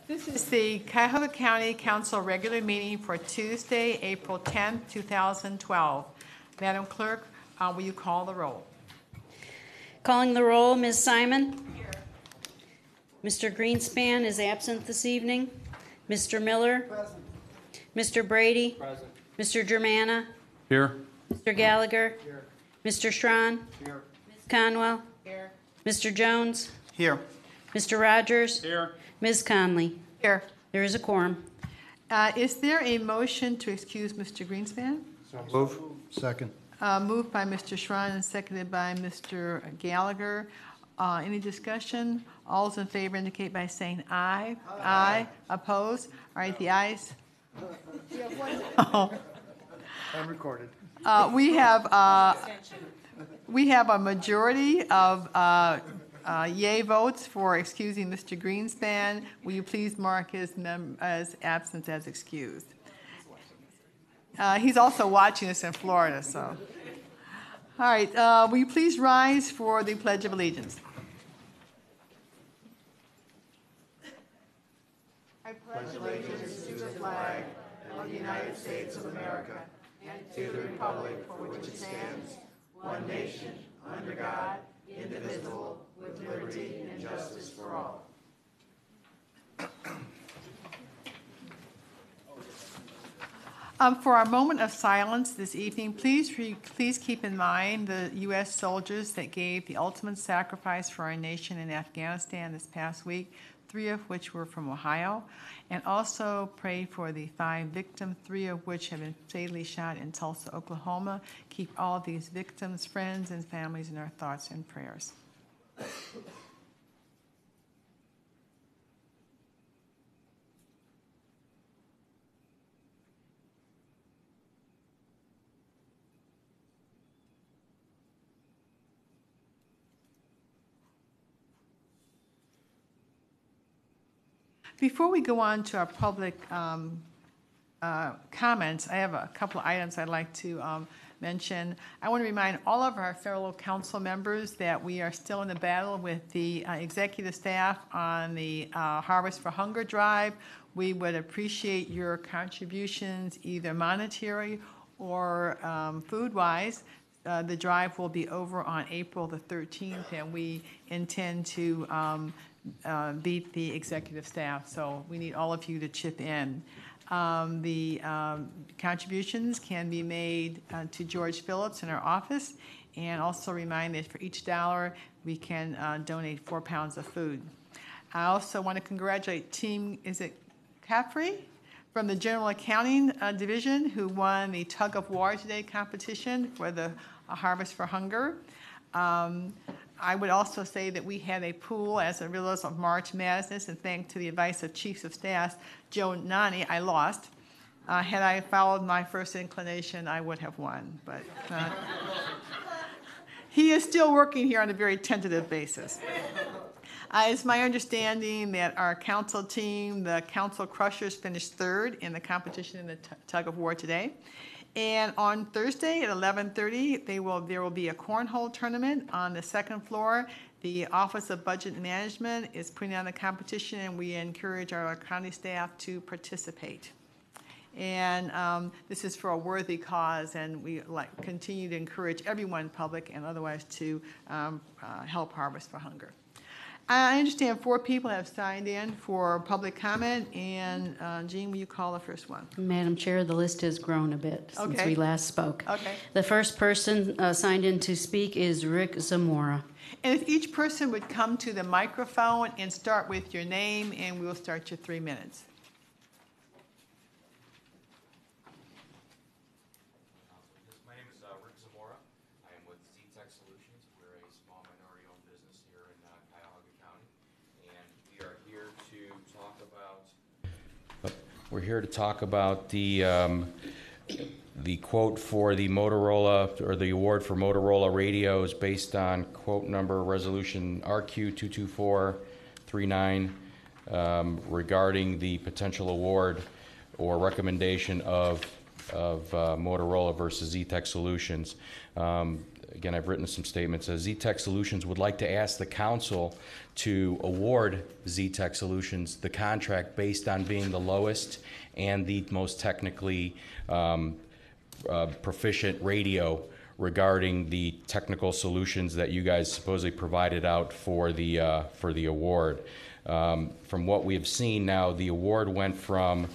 This is the Cuyahoga County Council regular meeting for Tuesday, April 10th, 2012. Madam Clerk, will you call the roll? Calling the roll, Ms. Simon. Here. Mr. Greenspan is absent this evening. Mr. Miller. Present. Mr. Brady. Present. Mr. Germana. Here. Mr. Gallagher. Here. Mr. Schron. Here. Ms. Conwell. Here. Mr. Jones. Here. Mr. Rogers. Here. Ms. Conley. Here. There is a quorum. Is there a motion to excuse Mr. Greenspan? So move. Second. Moved by Mr. Schron and seconded by Mr. Gallagher. Any discussion? All those in favor indicate by saying aye. Aye. Opposed? All right, the ayes. I'm recorded. We have a majority of yay votes for excusing Mr. Greenspan. Will you please mark his absence as excused? He's also watching us in Florida, so. All right, will you please rise for the Pledge of Allegiance? I pledge allegiance to the flag of the United States of America and to the republic for which it stands, one nation, under God, indivisible, with liberty and justice for all. For our moment of silence this evening, please keep in mind the U.S. soldiers that gave the ultimate sacrifice for our nation in Afghanistan this past week, 3 of which were from Ohio, and also pray for the 5 victims, 3 of which have been fatally shot in Tulsa, Oklahoma. Keep all these victims, friends, and families in our thoughts and prayers. Before we go on to our public comments, I have a couple of items I'd like to mention. I want to remind all of our fellow council members that we are still in the battle with the executive staff on the Harvest for Hunger drive. We would appreciate your contributions, either monetary or food-wise. The drive will be over on April the 13th, and we intend to beat the executive staff, so we need all of you to chip in. The contributions can be made to George Phillips in our office, and also remind that for each $1 we can donate 4 pounds of food. I also want to congratulate Team, is it Caffrey? From the General Accounting Division, who won the Tug of War Today competition for the Harvest for Hunger. I would also say that we had a pool as a result of March Madness, and thanks to the advice of Chiefs of Staff Joe Nani, I lost. Had I followed my first inclination, I would have won, but he is still working here on a very tentative basis. It's my understanding that our council team, the Council Crushers, finished 3rd in the competition in the Tug of War Today. And on Thursday at 11:30, there will be a cornhole tournament on the 2nd floor. The Office of Budget Management is putting on the competition, and we encourage our county staff to participate. And this is for a worthy cause, and we continue to encourage everyone, public and otherwise, to help Harvest for Hunger. I understand 4 people have signed in for public comment, and Jean, will you call the first one? Madam Chair, the list has grown a bit since we last spoke. Okay. The first person signed in to speak is Rick Zamora. And if each person would come to the microphone and start with your name, and we'll start your 3 minutes. My name is Rick Zamora. I am with Z-Tech Solutions. We're a small minority-owned business here in Cuyahoga County, and we are here to talk about. We're here to talk about the quote for the Motorola, or the award for Motorola radios, based on quote number resolution RQ22439, regarding the potential award or recommendation of Motorola versus Z-Tech Solutions. again, I've written some statements. Z-Tech Solutions would like to ask the council to award Z-Tech Solutions the contract based on being the lowest and the most technically proficient radio regarding the technical solutions that you guys supposedly provided out for the award. From what we have seen now, the award went from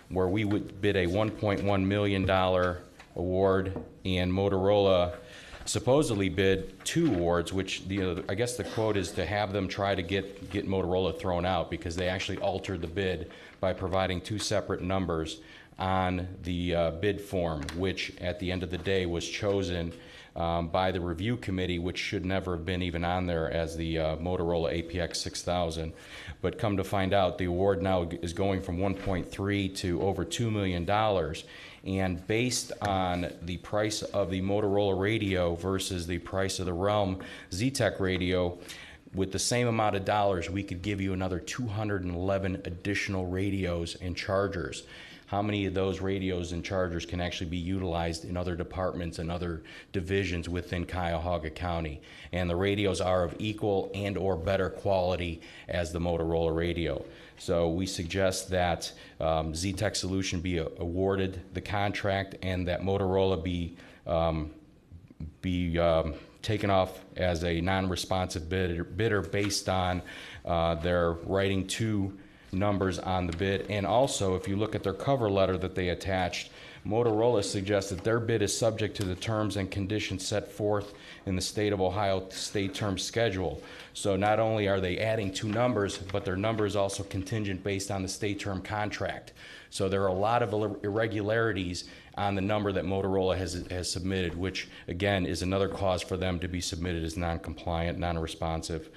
where we would bid a $1.1 million award, and Motorola supposedly bid 2 awards, which I guess the quote is to have them try to get Motorola thrown out, because they actually altered the bid by providing 2 separate numbers on the bid form, which at the end of the day was chosen by the review committee, which should never have been even on there, as the Motorola APX 6000. But come to find out, the award now is going from 1.3 to over $2 million. And based on the price of the Motorola radio versus the price of the Realm Z-Tech radio, with the same amount of dollars, we could give you another 211 additional radios and chargers. How many of those radios and chargers can actually be utilized in other departments and other divisions within Cuyahoga County? And the radios are of equal and or better quality as the Motorola radio. So we suggest that Z-Tech Solution be awarded the contract, and that Motorola be taken off as a non-responsive bidder based on their writing 2 numbers on the bid. And also, if you look at their cover letter that they attached, Motorola suggests that their bid is subject to the terms and conditions set forth in the State of Ohio State Term Schedule. So not only are they adding 2 numbers, but their number is also contingent based on the state term contract. So there are a lot of irregularities on the number that Motorola has submitted, which again is another cause for them to be submitted as non-compliant, non-responsive.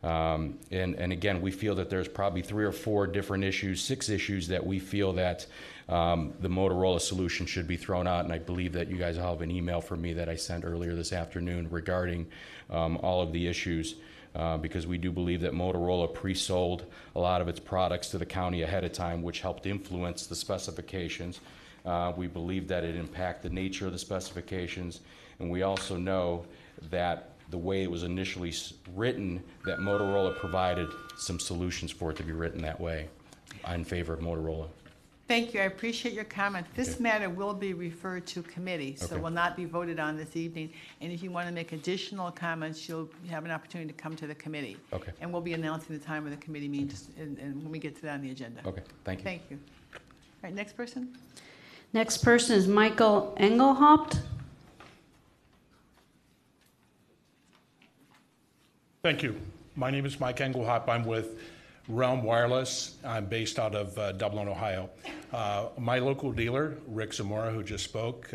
And again, we feel that there's probably 3 or 4 different issues, 6 issues that we feel that the Motorola solution should be thrown out. And I believe that you guys all have an email from me that I sent earlier this afternoon regarding all of the issues, because we do believe that Motorola pre-sold a lot of its products to the county ahead of time, which helped influence the specifications. We believe that it impacted the nature of the specifications, and we also know that the way it was initially written, that Motorola provided some solutions for it to be written that way. I'm in favor of Motorola. Thank you. I appreciate your comment. This matter will be referred to committee, so Okay. will not be voted on this evening. And if you want to make additional comments, you'll have an opportunity to come to the committee. Okay. And we'll be announcing the time of the committee meeting and when we get to that on the agenda. Okay, thank you. Thank you. All right, next person. Next person is Michael Engelhaupt. Thank you. My name is Mike Engelhaupt. I'm with Realm Wireless. I'm based out of Dublin, Ohio. My local dealer, Rick Zamora, who just spoke,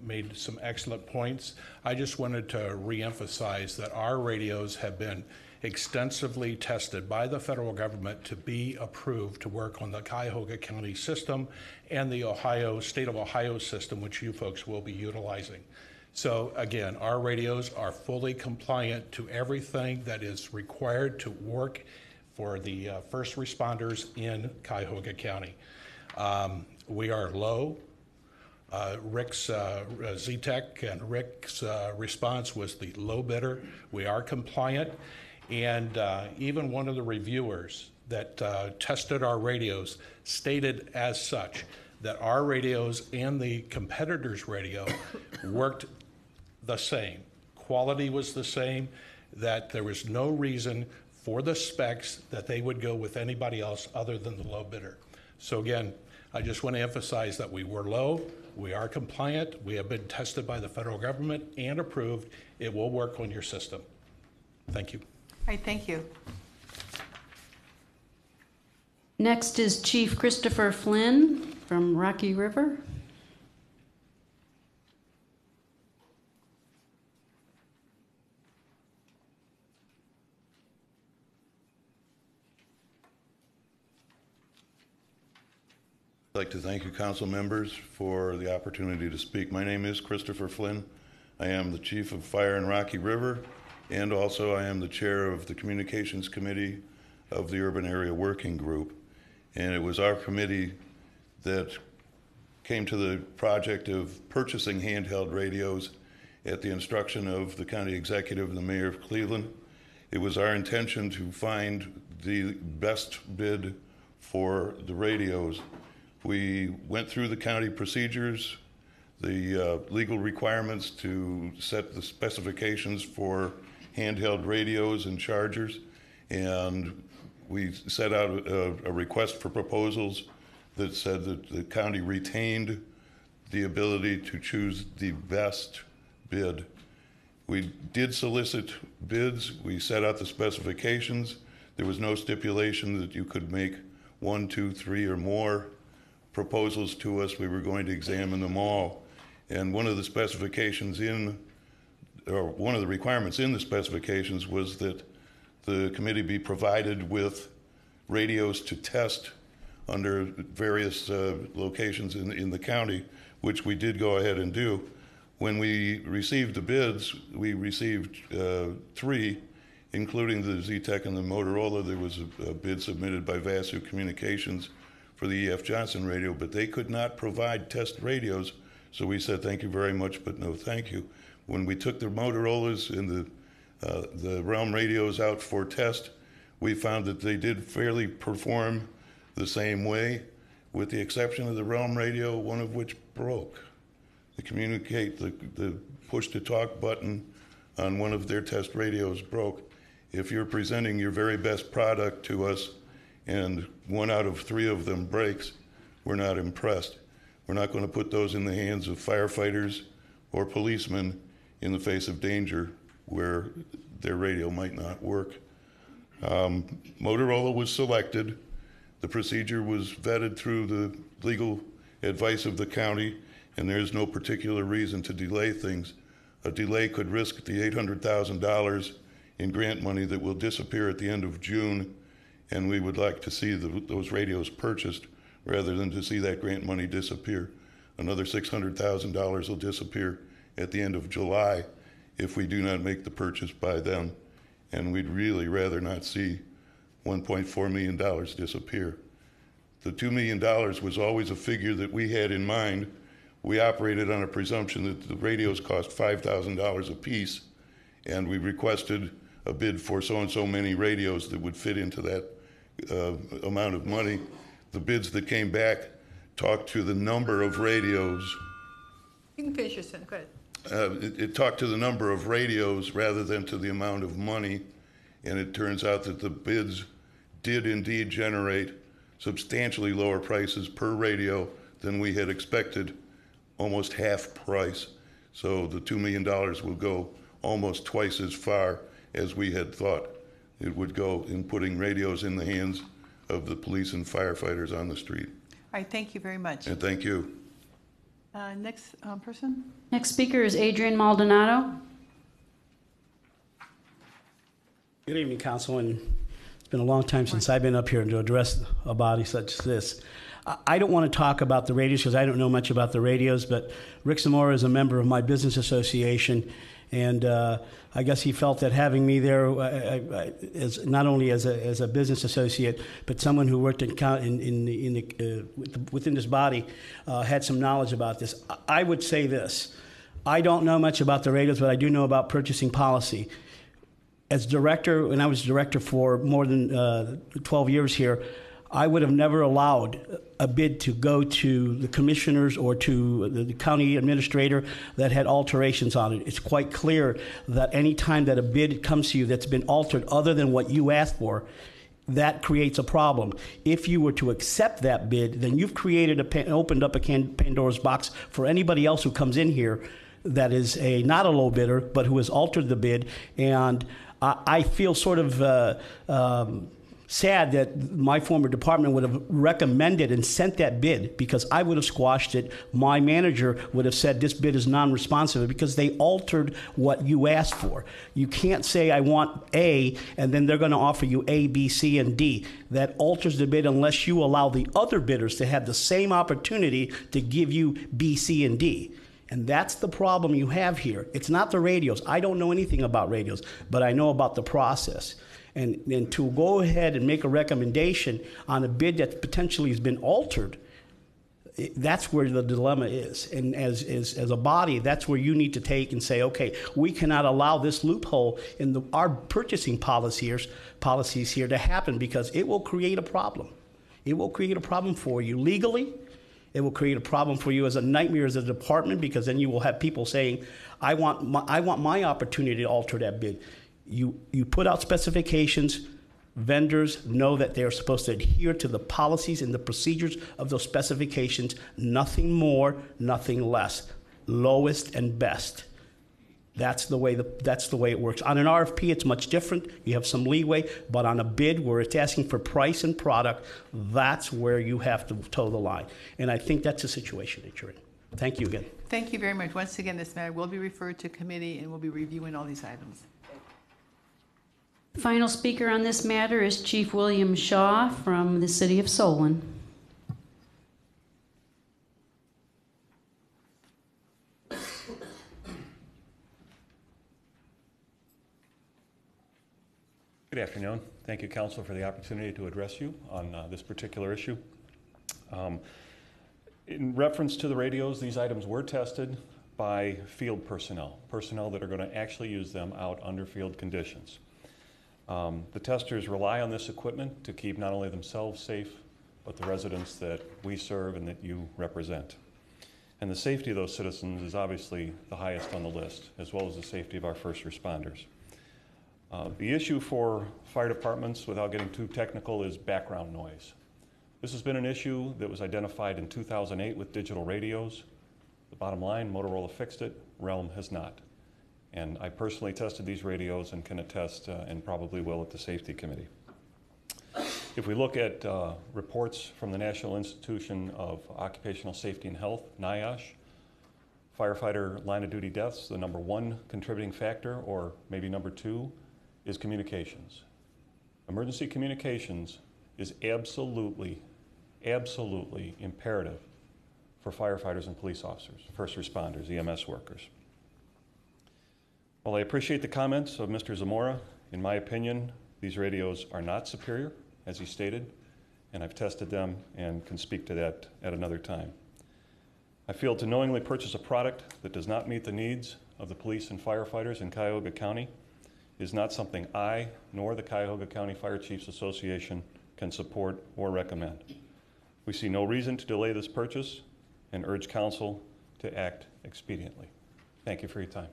made some excellent points. I just wanted to reemphasize that our radios have been extensively tested by the federal government to be approved to work on the Cuyahoga County system and the State of Ohio system, which you folks will be utilizing. So again, our radios are fully compliant to everything that is required to work for the first responders in Cuyahoga County. We are low. Rick's Z-Tech and Rick's response was the low bidder. We are compliant, and even one of the reviewers that tested our radios stated as such that our radios and the competitor's radio worked the same. Quality was the same, that there was no reason for the specs that they would go with anybody else other than the low bidder. So again, I just want to emphasize that we were low, we are compliant, we have been tested by the federal government and approved. It will work on your system. Thank you. All right, thank you. Next is Chief Christopher Flynn from Rocky River. I'd like to thank you, council members, for the opportunity to speak. My name is Christopher Flynn. I am the Chief of Fire in Rocky River, and also I am the chair of the Communications Committee of the Urban Area Working Group. And it was our committee that came to the project of purchasing handheld radios at the instruction of the county executive and the mayor of Cleveland. It was our intention to find the best bid for the radios. We went through the county procedures, the legal requirements to set the specifications for handheld radios and chargers, and we set out a request for proposals that said that the county retained the ability to choose the best bid. We did solicit bids. We set out the specifications. There was no stipulation that you could make 1, 2, 3, or more proposals to us. We were going to examine them all. And one of the specifications one of the requirements in the specifications was that the committee be provided with radios to test under various locations in the county, which we did go ahead and do. When we received the bids, we received 3, including the Z-Tech and the Motorola. There was a bid submitted by Vasu Communications for the E.F. Johnson radio, but they could not provide test radios, so we said thank you very much, but no thank you. When we took the Motorola's and the Realm radios out for test, we found that they did fairly perform the same way, with the exception of the Realm radio, one of which broke. The push-to-talk button on one of their test radios broke. If you're presenting your very best product to us and 1 out of 3 of them breaks, we're not impressed. We're not going to put those in the hands of firefighters or policemen in the face of danger where their radio might not work. Motorola was selected. The procedure was vetted through the legal advice of the county, and there is no particular reason to delay things. A delay could risk the $800,000 in grant money that will disappear at the end of June, and we would like to see those radios purchased rather than to see that grant money disappear. Another $600,000 will disappear at the end of July if we do not make the purchase by then, and we'd really rather not see $1.4 million disappear. The $2 million was always a figure that we had in mind. We operated on a presumption that the radios cost $5,000 a piece, and we requested a bid for so-and-so many radios that would fit into that amount of money. The bids that came back talked to the number of radios. You can finish your sentence, go ahead. It talked to the number of radios rather than to the amount of money, and it turns out that the bids did indeed generate substantially lower prices per radio than we had expected, almost half price. So the $2 million will go almost twice as far as we had thought it would go in putting radios in the hands of the police and firefighters on the street. All right, thank you very much. And thank you. Next person? Next speaker is Adrian Maldonado. Good evening, Council, and it's been a long time since I've been up here to address a body such as this. I don't want to talk about the radios because I don't know much about the radios, but Rick Zamora is a member of my business association, and I guess he felt that having me there as not only as a business associate, but someone who worked within this body had some knowledge about this. I would say this. I don't know much about the radios, but I do know about purchasing policy. As director, and I was director for more than 12 years here, I would have never allowed a bid to go to the commissioners or to the county administrator that had alterations on it. It's quite clear that any time that a bid comes to you that's been altered other than what you asked for, that creates a problem. If you were to accept that bid, then you've opened up a Pandora's box for anybody else who comes in here that is not a low bidder, but who has altered the bid. And I feel sort of sad that my former department would have recommended and sent that bid, because I would have squashed it. My manager would have said this bid is non-responsive because they altered what you asked for. You can't say I want A and then they're going to offer you A, B, C, and D. That alters the bid unless you allow the other bidders to have the same opportunity to give you B, C, and D. And that's the problem you have here. It's not the radios. I don't know anything about radios, but I know about the process. And to go ahead and make a recommendation on a bid that potentially has been altered, That's where the dilemma is. And as a body, that's where you need to take and say, okay, we cannot allow this loophole in our purchasing policies here to happen, because it will create a problem. It will create a problem for you legally. It will create a problem for you as a nightmare as a department, because then you will have people saying, I want my opportunity to alter that bid. You put out specifications. Vendors know that they're supposed to adhere to the policies and the procedures of those specifications, nothing more, nothing less. Lowest and best. That's the way it works. On an RFP, it's much different. You have some leeway, but on a bid where it's asking for price and product, that's where you have to toe the line. And I think that's the situation that you're in. Thank you again. Thank you very much. Once again, this matter will be referred to committee, and we'll be reviewing all these items. Final speaker on this matter is Chief William Shaw from the City of Solon. Good afternoon. Thank you, Council, for the opportunity to address you on this particular issue. In reference to the radios, these items were tested by field personnel that are going to actually use them out under field conditions. The testers rely on this equipment to keep not only themselves safe, but the residents that we serve and that you represent. And the safety of those citizens is obviously the highest on the list, as well as the safety of our first responders. The issue for fire departments, without getting too technical, is background noise. This has been an issue that was identified in 2008 with digital radios. The bottom line, Motorola fixed it, Realm has not. And I personally tested these radios and can attest, and probably will at the Safety Committee. If we look at reports from the National Institution of Occupational Safety and Health, NIOSH, firefighter line of duty deaths, the number one contributing factor, or maybe number two, is communications. Emergency communications is absolutely imperative for firefighters and police officers, first responders, EMS workers. While I appreciate the comments of Mr. Zamora, in my opinion, these radios are not superior, as he stated, and I've tested them and can speak to that at another time. I feel to knowingly purchase a product that does not meet the needs of the police and firefighters in Cuyahoga County is not something I, nor the Cuyahoga County Fire Chiefs Association, can support or recommend. We see no reason to delay this purchase and urge Council to act expediently. Thank you for your time.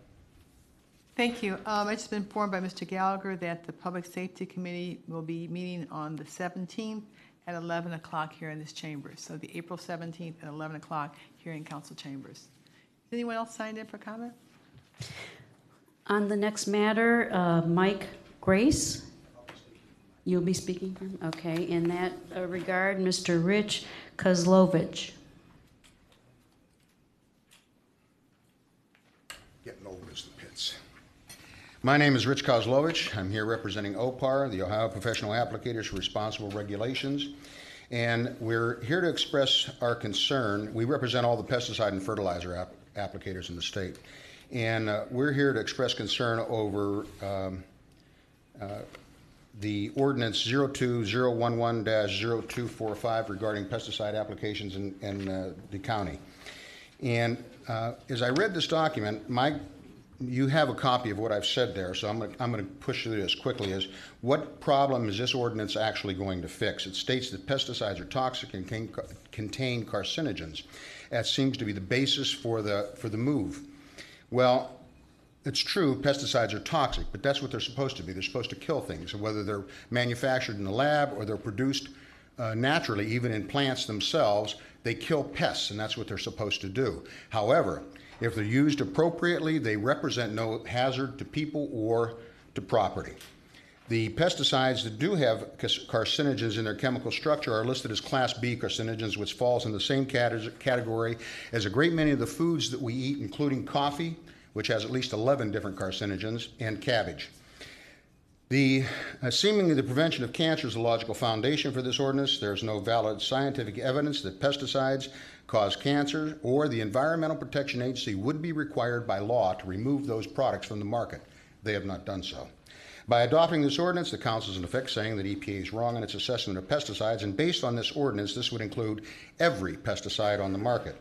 Thank you. I just been informed by Mr. Gallagher that the Public Safety Committee will be meeting on the 17th at 11 o'clock here in this chamber. So the April 17th at 11 o'clock here in Council Chambers. Is anyone else signed in for comment? On the next matter, Mike Grace. You'll be speaking for him? Okay. In that regard, Mr. Rich Kozlovich. Getting old, Mr. Pitts. My name is Rich Kozlovich. I'm here representing OPAR, the Ohio Professional Applicators for Responsible Regulations. And we're here to express our concern. We represent all the pesticide and fertilizer applicators in the state. And we're here to express concern over the ordinance 02011-0245 regarding pesticide applications in the county. And as I read this document, you have a copy of what I've said there, so I'm going to push through this quickly. Is what problem is this ordinance actually going to fix? It states that pesticides are toxic and contain carcinogens. That seems to be the basis for the move. Well, it's true, pesticides are toxic, but that's what they're supposed to be. They're supposed to kill things, whether they're manufactured in the lab or they're produced naturally, even in plants themselves. They kill pests, and that's what they're supposed to do. However, if they're used appropriately, they represent no hazard to people or to property. The pesticides that do have carcinogens in their chemical structure are listed as Class B carcinogens, which falls in the same category as a great many of the foods that we eat, including coffee, which has at least 11 different carcinogens, and cabbage. Seemingly the prevention of cancer is the logical foundation for this ordinance. There's no valid scientific evidence that pesticides cause cancer, or the Environmental Protection Agency would be required by law to remove those products from the market. They have not done so. By adopting this ordinance, the council is in effect saying that EPA is wrong in its assessment of pesticides, and based on this ordinance, this would include every pesticide on the market.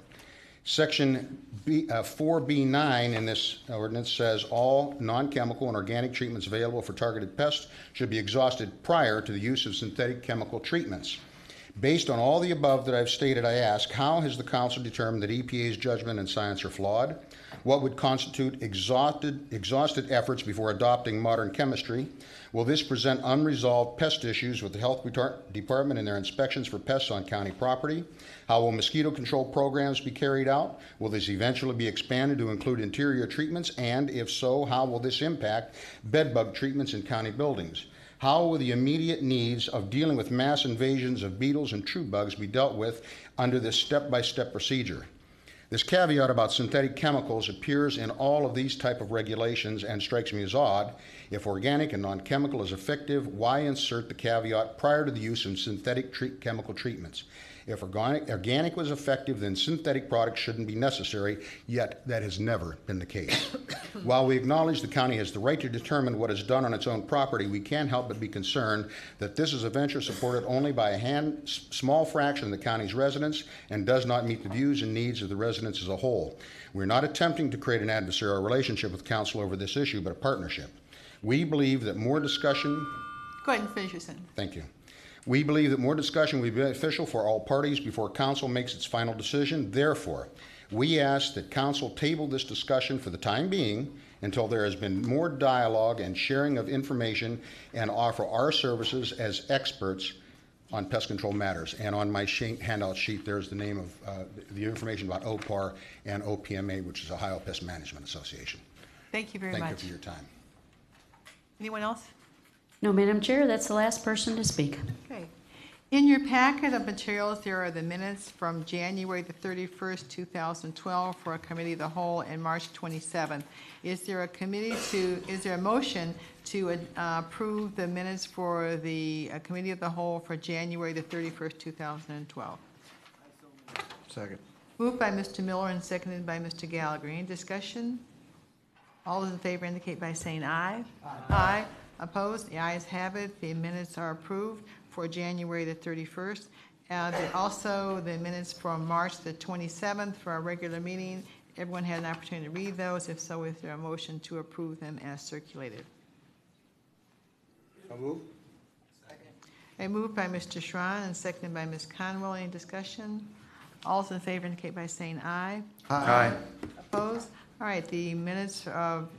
Section 4B9 in this ordinance says all non-chemical and organic treatments available for targeted pests should be exhausted prior to the use of synthetic chemical treatments. Based on all the above that I've stated, I ask, how has the council determined that EPA's judgment and science are flawed? What would constitute exhausted efforts before adopting modern chemistry? Will this present unresolved pest issues with the health department in their inspections for pests on county property? How will mosquito control programs be carried out? Will this eventually be expanded to include interior treatments? And if so, how will this impact bedbug treatments in county buildings? How will the immediate needs of dealing with mass invasions of beetles and true bugs be dealt with under this step-by-step procedure? This caveat about synthetic chemicals appears in all of these type of regulations and strikes me as odd. If organic and non-chemical is effective, why insert the caveat prior to the use of synthetic chemical treatments? If organic was effective, then synthetic products shouldn't be necessary, yet that has never been the case. While we acknowledge the county has the right to determine what is done on its own property, we can't help but be concerned that this is a venture supported only by a small fraction of the county's residents and does not meet the views and needs of the residents as a whole. We're not attempting to create an adversarial relationship with council over this issue, but a partnership. We believe that more discussion... Go ahead and finish your sentence. Thank you. We believe that more discussion will be beneficial for all parties before council makes its final decision. Therefore, we ask that council table this discussion for the time being until there has been more dialogue and sharing of information and offer our services as experts on pest control matters. And on my handout sheet, there's the name of the information about OPAR and OPMA, which is Ohio Pest Management Association. Thank you very much. Thank you for your time. Anyone else? No, Madam Chair, that's the last person to speak. Okay. In your packet of materials, there are the minutes from January the 31st, 2012 for a committee of the whole and March 27th. Is there a motion to approve the minutes for the committee of the whole for January the 31st, 2012? Second. Moved by Mr. Miller and seconded by Mr. Gallagher. Any discussion? All those in favor indicate by saying aye. Aye. Aye. Opposed? The ayes have it. The minutes are approved for January the 31st. Also, the minutes from March the 27th for our regular meeting. Everyone had an opportunity to read those. If so, is there a motion to approve them as circulated? So moved. A moved by Mr. Schron and seconded by Ms. Conwell. Any discussion? All those in favor indicate by saying aye. Aye. Opposed? All right, the minutes of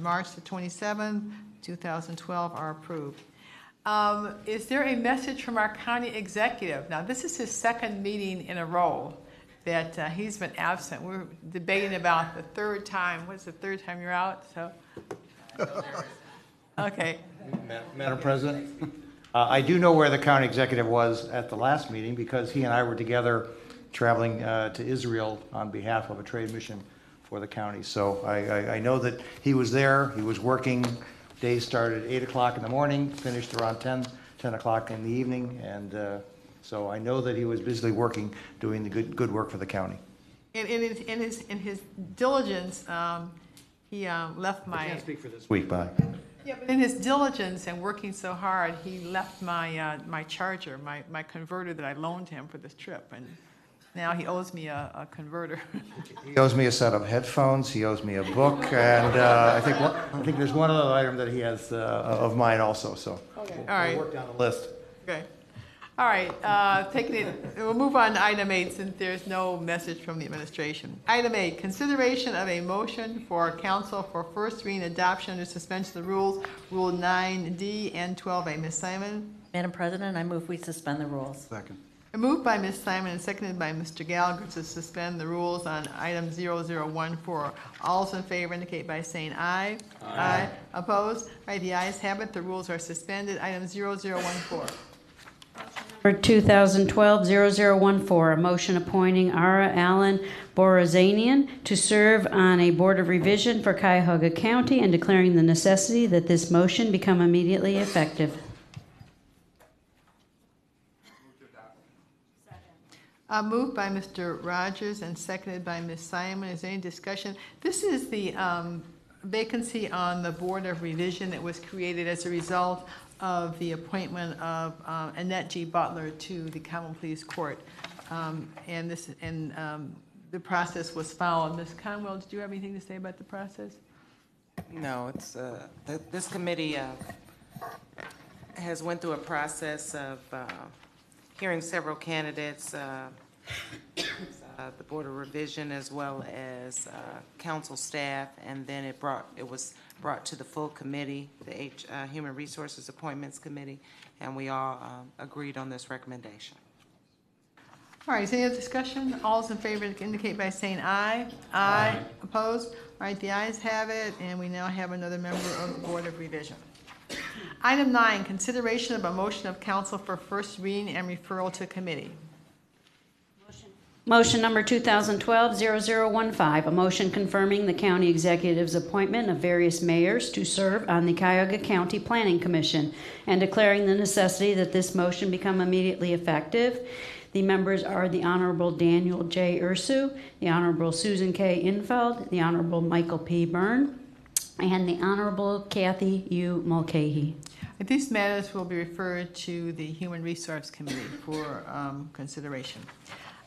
March the 27th, 2012 are approved. Is there a message from our county executive? Now, this is his second meeting in a row that he's been absent. We're debating about the third time. What's the third time you're out? So, okay. Madam President, I do know where the county executive was at the last meeting because he and I were together traveling to Israel on behalf of a trade mission for the county. So I know that he was there. He was working. Days started at 8 o'clock in the morning, finished around 10 o'clock in the evening. And so I know that he was busily working, doing the good work for the county. In his diligence, he left my... I can't speak for this week, bye. Yeah, but in his diligence and working so hard, he left my my charger, my converter that I loaned him for this trip, and now he owes me a converter. He owes me a set of headphones. He owes me a book, and I think there's one other item that he has of mine also. So Okay. we'll All right. work down the list. Okay. All right, we'll move on to item 8 since there's no message from the administration. Item 8, consideration of a motion for council for first reading adoption under suspension of the rules, Rule 9D and 12A. Ms. Simon? Madam President, I move we suspend the rules. Second. Moved by Ms. Simon and seconded by Mr. Gallagher to suspend the rules on item 0014. All those in favor indicate by saying aye. Aye. Opposed? All right, the ayes have it. The rules are suspended. Item 0014. For 2012-0014, a motion appointing Ara Allen Borazanian to serve on a Board of Revision for Cuyahoga County and declaring the necessity that this motion become immediately effective. Moved by Mr. Rogers and seconded by Ms. Simon. Is there any discussion? This is the vacancy on the Board of Revision that was created as a result of the appointment of Annette G. Butler to the Common Pleas Court. And the process was followed. Ms. Conwell, did you have anything to say about the process? No, it's, this committee has went through a process of hearing several candidates, the Board of Revision as well as council staff, and then it was brought to the full committee, the Human Resources Appointments Committee, and we all agreed on this recommendation. All right, is any other discussion? All those in favor indicate by saying aye. Aye. Opposed? All right, the ayes have it, and we now have another member of the Board of Revision. Item 9, consideration of a motion of council for first reading and referral to committee. Motion number 2012-0015, a motion confirming the county executive's appointment of various mayors to serve on the Cuyahoga County Planning Commission and declaring the necessity that this motion become immediately effective. The members are the Honorable Daniel J. Ursu, the Honorable Susan K. Infeld, the Honorable Michael P. Byrne, and the Honorable Kathy U. Mulcahy. These matters will be referred to the Human Resource Committee for consideration.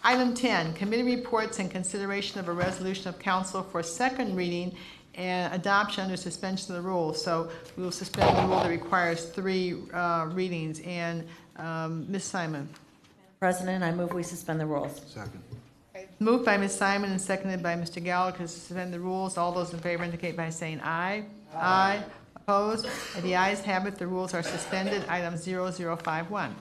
Item 10, committee reports and consideration of a resolution of council for second reading and adoption under suspension of the rules. So we will suspend the rule that requires 3 readings. And Ms. Simon. President, I move we suspend the rules. Second. Moved by Ms. Simon and seconded by Mr. Gallagher to suspend the rules. All those in favor indicate by saying aye. Aye. Opposed? The ayes have it. The rules are suspended. Item 0051.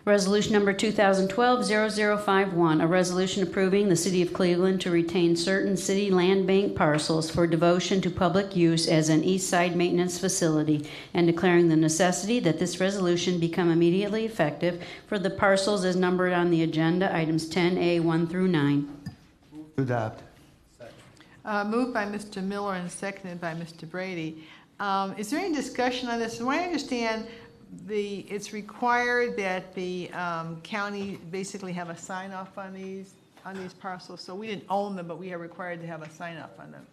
Resolution number 2012-0051, a resolution approving the City of Cleveland to retain certain city land bank parcels for devotion to public use as an East Side maintenance facility and declaring the necessity that this resolution become immediately effective for the parcels as numbered on the agenda, items 10A 1 through 9. Adopt. Moved by Mr. Miller and seconded by Mr. Brady. Is there any discussion on this? From what I understand, it's required that the county basically have a sign-off on these parcels. So we didn't own them, but we are required to have a sign-off on them.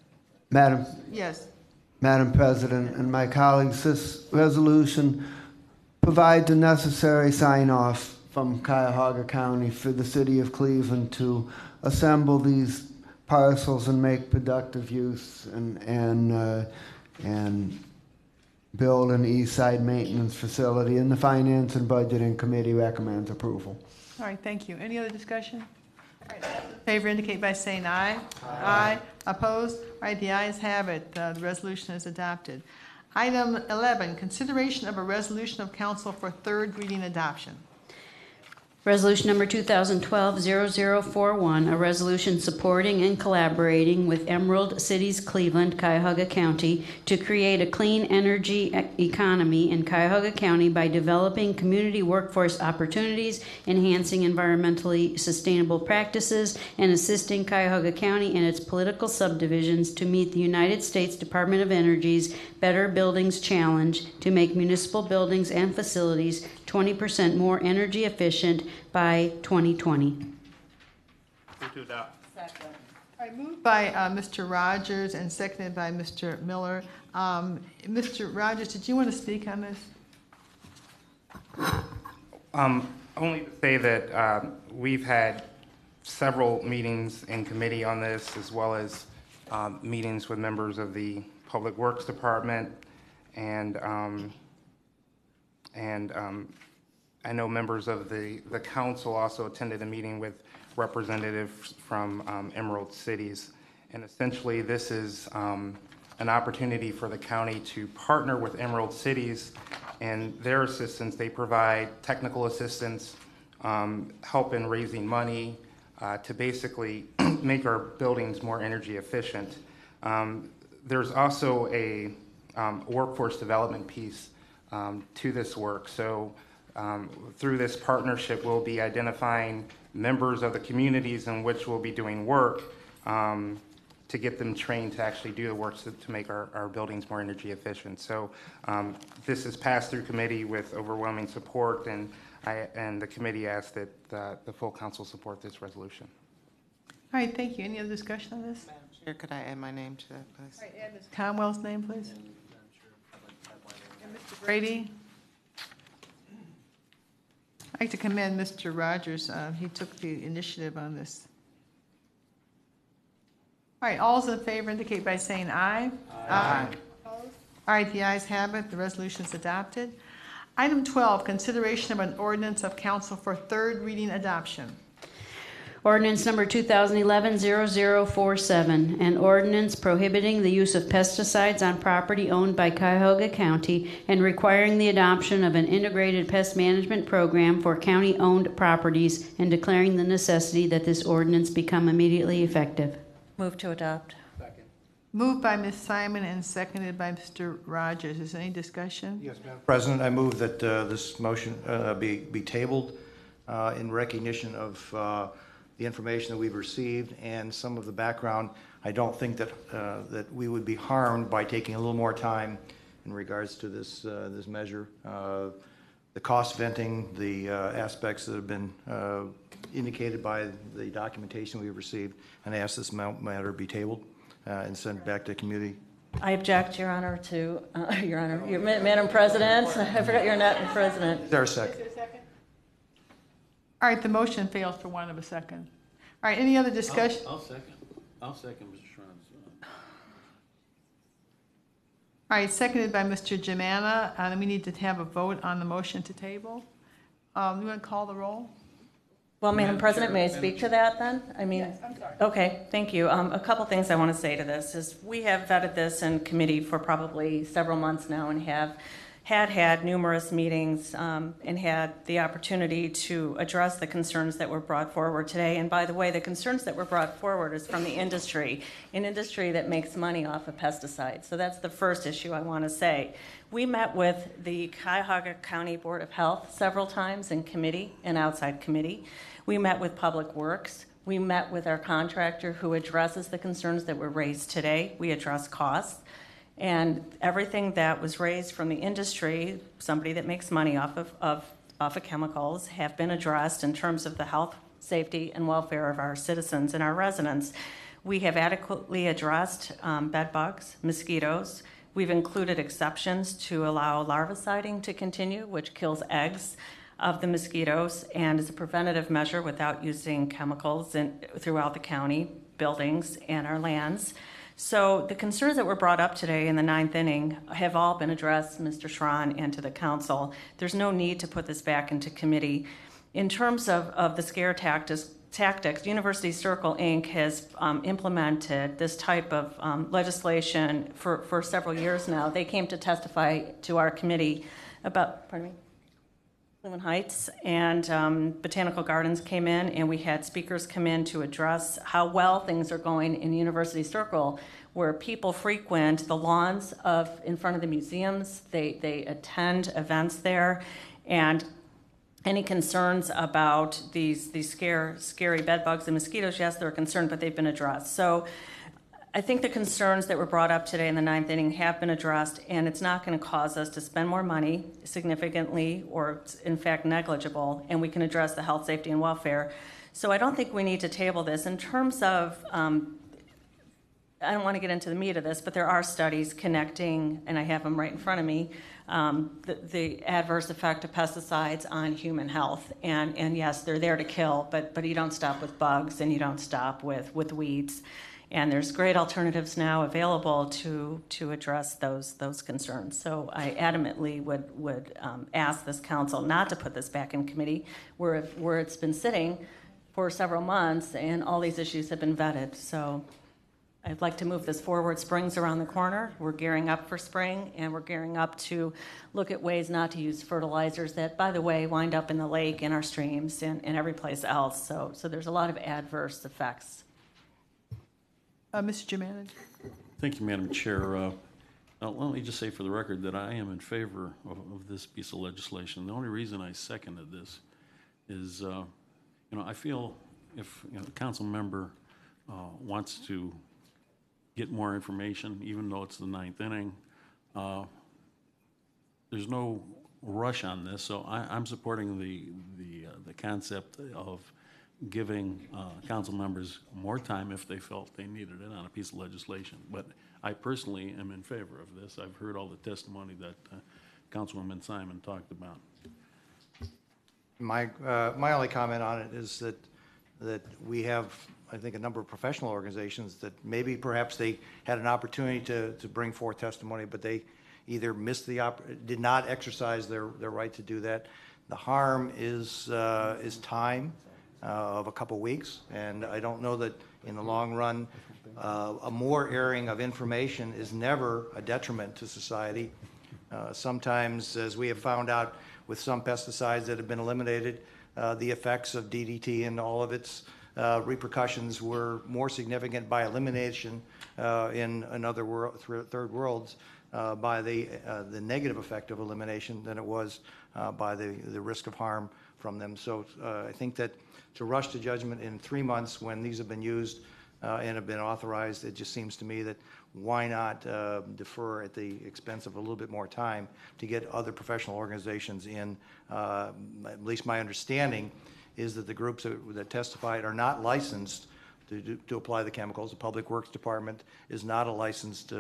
Madam President and my colleagues, this resolution provides the necessary sign-off from Cuyahoga County for the City of Cleveland to assemble these parcels and make productive use and build an East Side maintenance facility, and the Finance and Budgeting Committee recommends approval. All right, thank you. Any other discussion? All right, in favor indicate by saying aye. Aye. Opposed? All right, the ayes have it. The resolution is adopted. Item 11, consideration of a resolution of council for third reading adoption. Resolution number 2012-0041, a resolution supporting and collaborating with Emerald Cities Cleveland, Cuyahoga County to create a clean energy economy in Cuyahoga County by developing community workforce opportunities, enhancing environmentally sustainable practices, and assisting Cuyahoga County and its political subdivisions to meet the United States Department of Energy's Better Buildings Challenge to make municipal buildings and facilities 20% more energy efficient by 2020. Second. All right, moved by Mr. Rogers and seconded by Mr. Miller. Mr. Rogers, did you want to speak on this? Only to say that we've had several meetings in committee on this, as well as meetings with members of the Public Works Department, and I know members of the council also attended a meeting with representatives from Emerald Cities. And essentially, this is an opportunity for the county to partner with Emerald Cities and their assistance. They provide technical assistance, help in raising money to basically make our buildings more energy efficient. There's also a workforce development piece to this work. So through this partnership, we'll be identifying members of the communities in which we'll be doing work to get them trained to actually do the work to make our buildings more energy efficient. So this is passed through committee with overwhelming support, and the committee asked that the full council support this resolution. All right, thank you. Any other discussion on this? Madam Chair, could I add my name to that, please? All right, add Ms. Conwell's name, please. And Mr. Brady. I'd like to commend Mr. Rogers. He took the initiative on this. All right, all those in favor indicate by saying aye. Aye. Opposed? All right, the ayes have it. The resolution is adopted. Item 12, consideration of an ordinance of council for third reading adoption. Ordinance number 2011-0047, an ordinance prohibiting the use of pesticides on property owned by Cuyahoga County and requiring the adoption of an integrated pest management program for county-owned properties and declaring the necessity that this ordinance become immediately effective. Move to adopt. Moved by Ms. Simon and seconded by Mr. Rogers. Is there any discussion? Yes, Madam President, I move that this motion be tabled in recognition of the information that we've received and some of the background. I don't think that that we would be harmed by taking a little more time in regards to this this measure. The cost venting, the aspects that have been indicated by the documentation we've received, and I ask this matter be tabled and sent back to committee. I object, Your Honor, to, Madam President. I forgot you're not president. Is there a second? All right, the motion fails for want of a second. All right, any other discussion? I'll second Mr. Schron's. All right, seconded by Mr. Jimana. And we need to have a vote on the motion to table. You want to call the roll? Well, Madam President, may I speak to that then? I mean, Yes, I'm sorry. okay, thank you. A couple things I want to say to this is we have vetted this in committee for probably several months now and have had numerous meetings and had the opportunity to address the concerns that were brought forward today. And by the way, the concerns that were brought forward is from the industry, an industry that makes money off of pesticides. So that's the first issue I want to say. We met with the Cuyahoga County Board of Health several times in committee and outside committee. We met with Public Works. We met with our contractor who addresses the concerns that were raised today. We address costs. And everything that was raised from the industry, somebody that makes money off of chemicals, have been addressed in terms of the health, safety, and welfare of our citizens and our residents. We have adequately addressed bed bugs, mosquitoes. We've included exceptions to allow larviciding to continue, which kills eggs of the mosquitoes and is a preventative measure without using chemicals throughout the county, buildings, and our lands. So the concerns that were brought up today in the ninth inning have all been addressed, Mr. Schron, and to the council. There's no need to put this back into committee. In terms of the scare tactics, University Circle, Inc. has implemented this type of legislation for several years now. They came to testify to our committee about, Cleveland Heights, and Botanical Gardens came in, and we had speakers come in to address how well things are going in University Circle, where people frequent the lawns in front of the museums. They attend events there, and any concerns about these scary bed bugs and mosquitoes, yes, they're a concern, but they've been addressed. So I think the concerns that were brought up today in the ninth inning have been addressed, and it's not going to cause us to spend more money significantly or, in fact, negligible, and we can address the health, safety, and welfare. So I don't think we need to table this. In terms of, I don't want to get into the meat of this, but there are studies connecting, and I have them right in front of me, the adverse effect of pesticides on human health. And yes, they're there to kill, but you don't stop with bugs, and you don't stop with weeds. And there's great alternatives now available to address those concerns. So I adamantly would ask this council not to put this back in committee where it's been sitting for several months and all these issues have been vetted. So I'd like to move this forward. Spring's around the corner. We're gearing up for spring, and we're gearing up to look at ways not to use fertilizers that, by the way, wind up in the lake, in our streams, and every place else. So there's a lot of adverse effects. Mr. Jimana. Thank you, Madam Chair. Let me just say for the record that I am in favor of this piece of legislation. The only reason I seconded this is, I feel if a council member wants to get more information, even though it's the ninth inning, there's no rush on this. So I'm supporting the concept of giving council members more time if they felt they needed it on a piece of legislation. But I personally am in favor of this. I've heard all the testimony that Councilwoman Simon talked about. My only comment on it is that we have, I think, a number of professional organizations that maybe perhaps they had an opportunity to bring forth testimony, but they either did not exercise their right to do that. The harm is time of a couple weeks, and I don't know that in the long run, a more airing of information is never a detriment to society. Sometimes, as we have found out with some pesticides that have been eliminated, the effects of DDT and all of its repercussions were more significant by elimination in other third worlds by the negative effect of elimination than it was by the risk of harm from them. So I think that to rush to judgment in 3 months when these have been used and have been authorized, it just seems to me that why not defer at the expense of a little bit more time to get other professional organizations in. At least my understanding is that the groups that testified are not licensed to apply the chemicals. The Public Works Department is not a licensed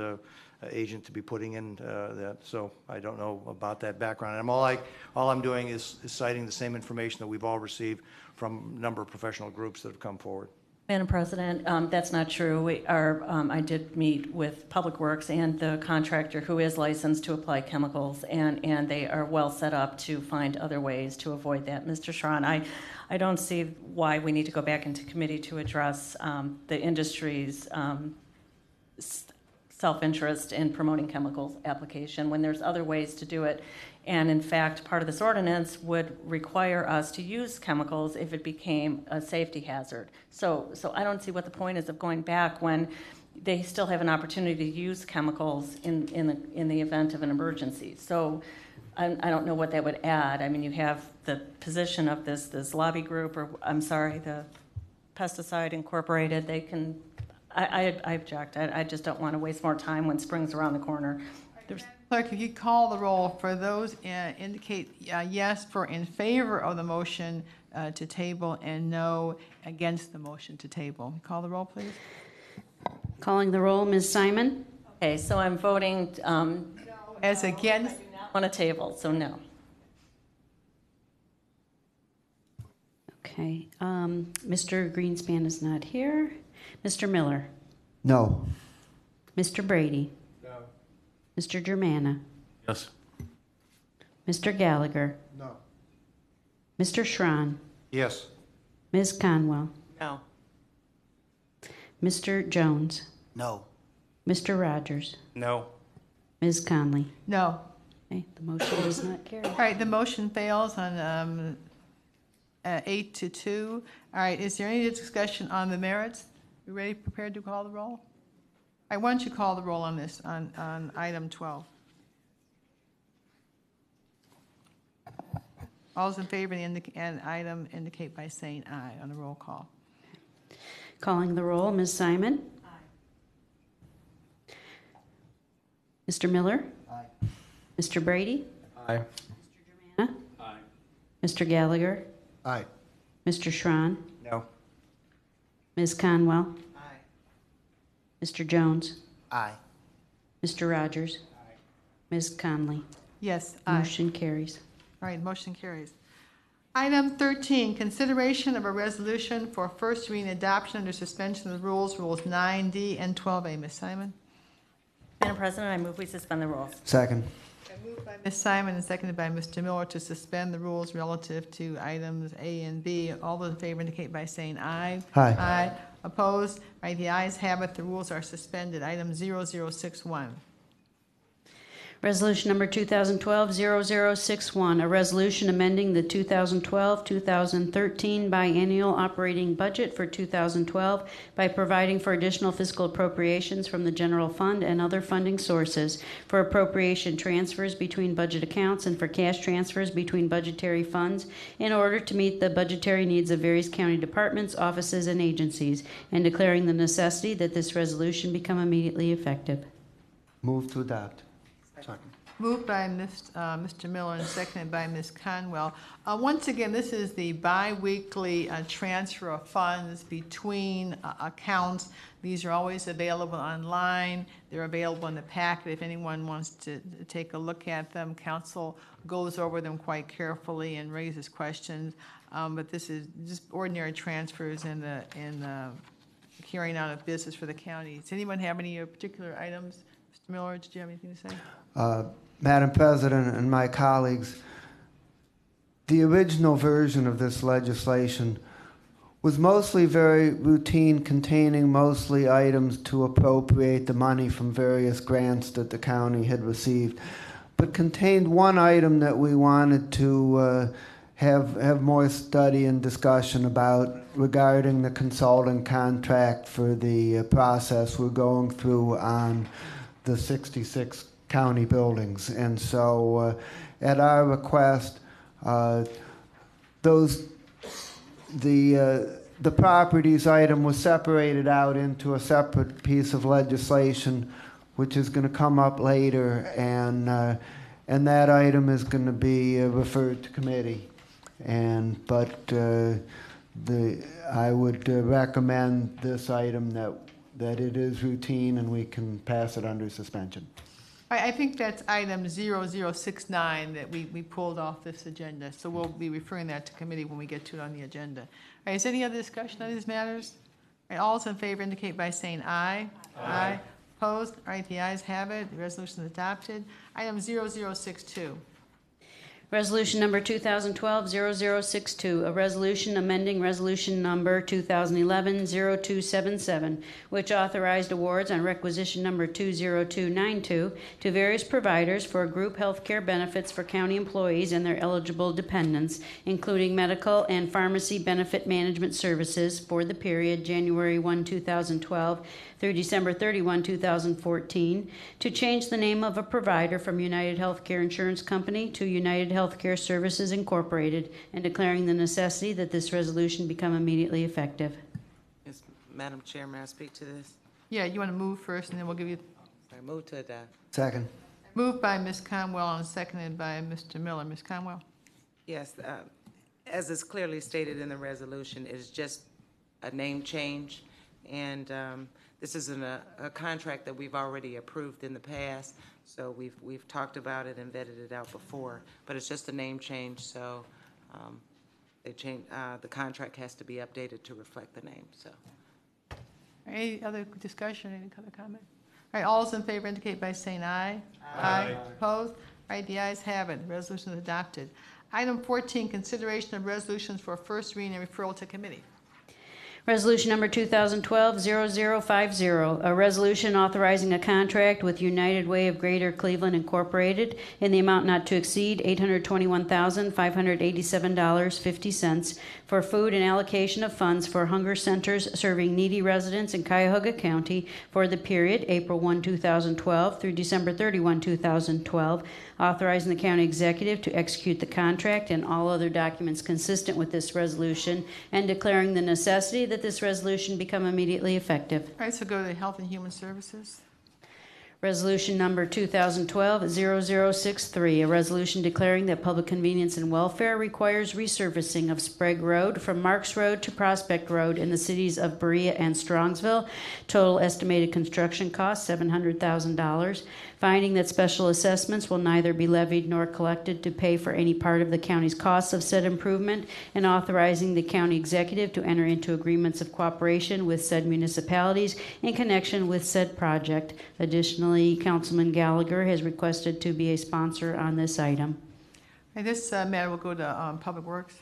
agent to be putting in that. So I don't know about that background. And all I'm doing is citing the same information that we've all received from a number of professional groups that have come forward. Madam President, that's not true. I did meet with Public Works and the contractor who is licensed to apply chemicals, and they are well set up to find other ways to avoid that. Mr. Schron, I don't see why we need to go back into committee to address the industry's self-interest in promoting chemicals application when there's other ways to do it. And in fact, part of this ordinance would require us to use chemicals if it became a safety hazard. So I don't see what the point is of going back when they still have an opportunity to use chemicals in the event of an emergency. So I don't know what that would add. I mean, you have the position of this lobby group, or I'm sorry, the Pesticide Incorporated. They can. I object. I just don't want to waste more time when spring's around the corner. Clerk, if you call the roll for those, indicate yes for in favor of the motion to table and no against the motion to table. Call the roll, please. Calling the roll, Ms. Simon? Okay, so I'm voting as against on a table, so no. Okay, Mr. Greenspan is not here. Mr. Miller? No. Mr. Brady? No. Mr. Germana? Yes. Mr. Gallagher? No. Mr. Schron? Yes. Ms. Conwell? No. Mr. Jones? No. Mr. Rogers? No. Ms. Conley? No. Okay, the motion does not carry. All right, the motion fails on 8-2. All right, is there any discussion on the merits? You ready, prepared to call the roll? All right, why don't you call the roll on this, on item 12? All those in favor of the item indicate by saying aye on the roll call. Calling the roll, Ms. Simon? Aye. Mr. Miller? Aye. Mr. Brady? Aye. Mr. Germana? Aye. Mr. Gallagher? Aye. Mr. Schron? No. Ms. Conwell? Aye. Mr. Jones? Aye. Mr. Rogers? Aye. Ms. Conley? Yes, aye. Motion carries. All right, motion carries. Item 13, consideration of a resolution for first reading adoption under suspension of the rules, Rules 9D and 12A. Ms. Simon? Madam President, I move we suspend the rules. Second. Moved by Ms. Simon and seconded by Mr. Miller to suspend the rules relative to items A and B. All those in favor indicate by saying aye. Aye. Aye. Opposed? All right, the ayes have it. The rules are suspended. Item 0061. Resolution number 2012-0061, a resolution amending the 2012-2013 biennial operating budget for 2012 by providing for additional fiscal appropriations from the general fund and other funding sources, for appropriation transfers between budget accounts and for cash transfers between budgetary funds in order to meet the budgetary needs of various county departments, offices, and agencies, and declaring the necessity that this resolution become immediately effective. Move to adopt. Second. Moved by Mr. Miller and seconded by Ms. Conwell. Once again, this is the biweekly transfer of funds between accounts. These are always available online. They're available in the packet if anyone wants to take a look at them. Council goes over them quite carefully and raises questions. But this is just ordinary transfers in the carrying out of business for the county. Does anyone have any particular items? Mr. Miller, did you have anything to say? Madam President and my colleagues, the original version of this legislation was mostly very routine, containing mostly items to appropriate the money from various grants that the county had received, but contained one item that we wanted to have more study and discussion about regarding the consulting contract for the process we're going through on the 66 county buildings. And so at our request, the properties item was separated out into a separate piece of legislation, which is going to come up later, and that item is going to be referred to committee. But I would recommend this item that it is routine and we can pass it under suspension. I think that's item 0069 that we pulled off this agenda, so we'll be referring that to committee when we get to it on the agenda. All right, is there any other discussion on these matters? All right, all those in favor indicate by saying aye. Aye. Opposed? All right, the ayes have it. The resolution is adopted. Item 0062. Resolution number 2012-0062, a resolution amending resolution number 2011-0277, which authorized awards on requisition number 20292 to various providers for group health care benefits for county employees and their eligible dependents, including medical and pharmacy benefit management services for the period January 1, 2012 through December 31, 2014, to change the name of a provider from United Healthcare Insurance Company to United Healthcare Services Incorporated, and declaring the necessity that this resolution become immediately effective. Yes, Madam Chair, may I speak to this? Yeah, you want to move first, and then we'll give you. I move to adopt. Second. Moved by Ms. Conwell and seconded by Mr. Miller. Ms. Conwell? Yes, as is clearly stated in the resolution, it is just a name change, and this is a contract that we've already approved in the past, so we've talked about it and vetted it out before, but it's just a name change, so the contract has to be updated to reflect the name. So, Any other discussion, any other comment? All right, all those in favor indicate by saying aye. Aye. Opposed? All right, the ayes have it. The resolution is adopted. Item 14, consideration of resolutions for first reading and referral to committee. Resolution number 2012-0050, a resolution authorizing a contract with United Way of Greater Cleveland Incorporated in the amount not to exceed $821,587.50 for food and allocation of funds for hunger centers serving needy residents in Cuyahoga County for the period April 1, 2012 through December 31, 2012, authorizing the county executive to execute the contract and all other documents consistent with this resolution, and declaring the necessity that this resolution become immediately effective. All right, so go to Health and Human Services. Resolution number 2012-0063, a resolution declaring that public convenience and welfare requires resurfacing of Sprague Road from Marks Road to Prospect Road in the cities of Berea and Strongsville. Total estimated construction cost $700,000. Finding that special assessments will neither be levied nor collected to pay for any part of the county's costs of said improvement, and authorizing the county executive to enter into agreements of cooperation with said municipalities in connection with said project. Additionally, Councilman Gallagher has requested to be a sponsor on this item. And this matter will go to Public Works.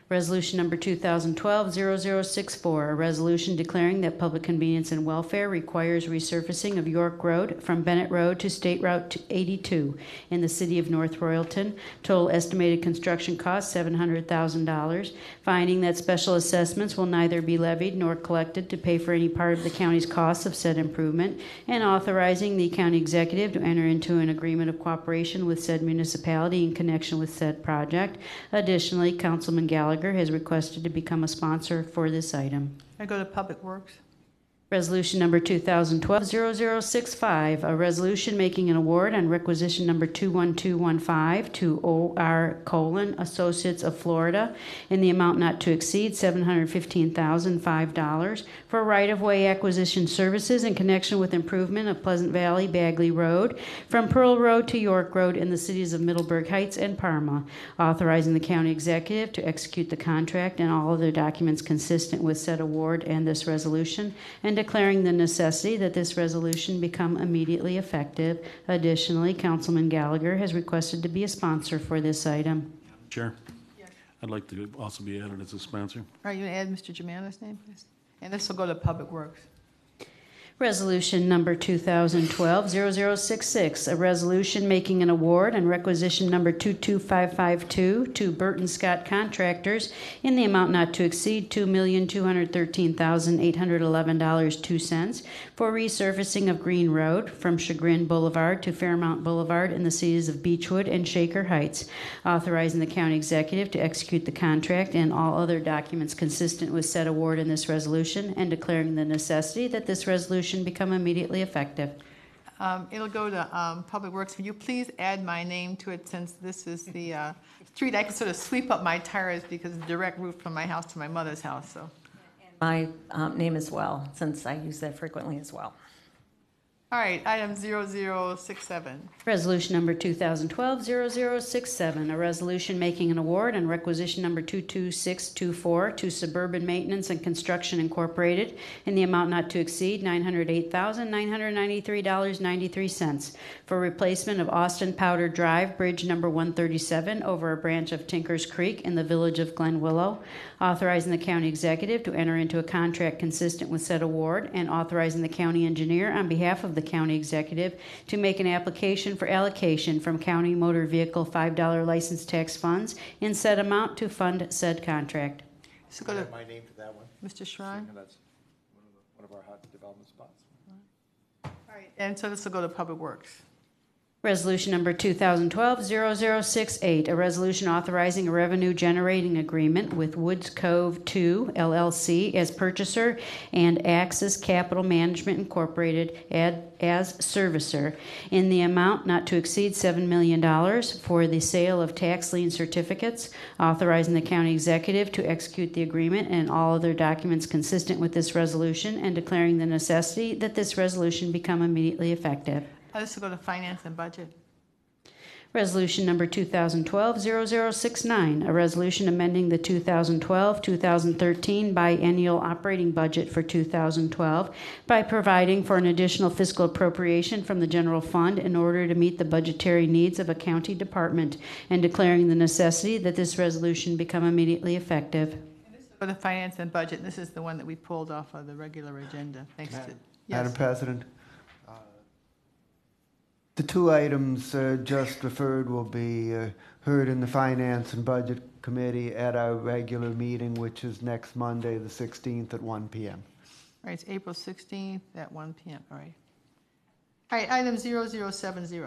Resolution number 2012-0064, a resolution declaring that public convenience and welfare requires resurfacing of York Road from Bennett Road to State Route 82 in the city of North Royalton. Total estimated construction cost $700,000. Finding that special assessments will neither be levied nor collected to pay for any part of the county's costs of said improvement, and authorizing the county executive to enter into an agreement of cooperation with said municipality in connection with said project. Additionally, Councilman Gallagher has requested to become a sponsor for this item. I go to Public Works. Resolution number 2012-0065, a resolution making an award on requisition number 21215 to OR Associates of Florida in the amount not to exceed $715,005 for right-of-way acquisition services in connection with improvement of Pleasant Valley Bagley Road from Pearl Road to York Road in the cities of Middleburg Heights and Parma, authorizing the county executive to execute the contract and all other documents consistent with said award and this resolution, and declaring the necessity that this resolution become immediately effective. Additionally, Councilman Gallagher has requested to be a sponsor for this item. Chair? I'd like to also be added as a sponsor. All right, you want to add Mr. Germano's name, please? And this will go to Public Works. Resolution number 2012-0066, a resolution making an award and requisition number 22552 to Burton Scott Contractors in the amount not to exceed $2,213,811.02 for resurfacing of Green Road from Chagrin Boulevard to Fairmount Boulevard in the cities of Beechwood and Shaker Heights, authorizing the county executive to execute the contract and all other documents consistent with said award in this resolution, and declaring the necessity that this resolution become immediately effective. It'll go to Public Works. Will you please add my name to it, since this is the street I can sort of sweep up my tires because it's a direct route from my house to my mother's house. So, My name as well, since I use that frequently as well. all right, item 0067. Resolution number 2012-0067, a resolution making an award and requisition number 22624 to Suburban Maintenance and Construction Incorporated in the amount not to exceed $908,993.93 for replacement of Austin Powder Drive, Bridge number 137 over a branch of Tinkers Creek in the village of Glen Willow, authorizing the county executive to enter into a contract consistent with said award, and authorizing the county engineer on behalf of the county executive to make an application for allocation from county motor vehicle $5 license tax funds in said amount to fund said contract. So go to My name to that one. Mr. Shrine. That's one of our hot development spots. All right, and so this will go to Public Works. Resolution number 2012-0068, a resolution authorizing a revenue-generating agreement with Woods Cove 2 LLC as purchaser and Axis Capital Management Incorporated as servicer in the amount not to exceed $7 million for the sale of tax lien certificates, authorizing the county executive to execute the agreement and all other documents consistent with this resolution, and declaring the necessity that this resolution become immediately effective. This will go to Finance and Budget. Resolution number 2012-0069, a resolution amending the 2012-2013 biennial operating budget for 2012 by providing for an additional fiscal appropriation from the general fund in order to meet the budgetary needs of a county department, and declaring the necessity that this resolution become immediately effective. For the Finance and Budget, this is the one that we pulled off of the regular agenda. Thanks to Madam yes. President, the two items just referred will be heard in the Finance and Budget Committee at our regular meeting, which is next Monday, the 16th at 1 p.m. All right, it's April 16th at 1 p.m. All right. All right, item 0070.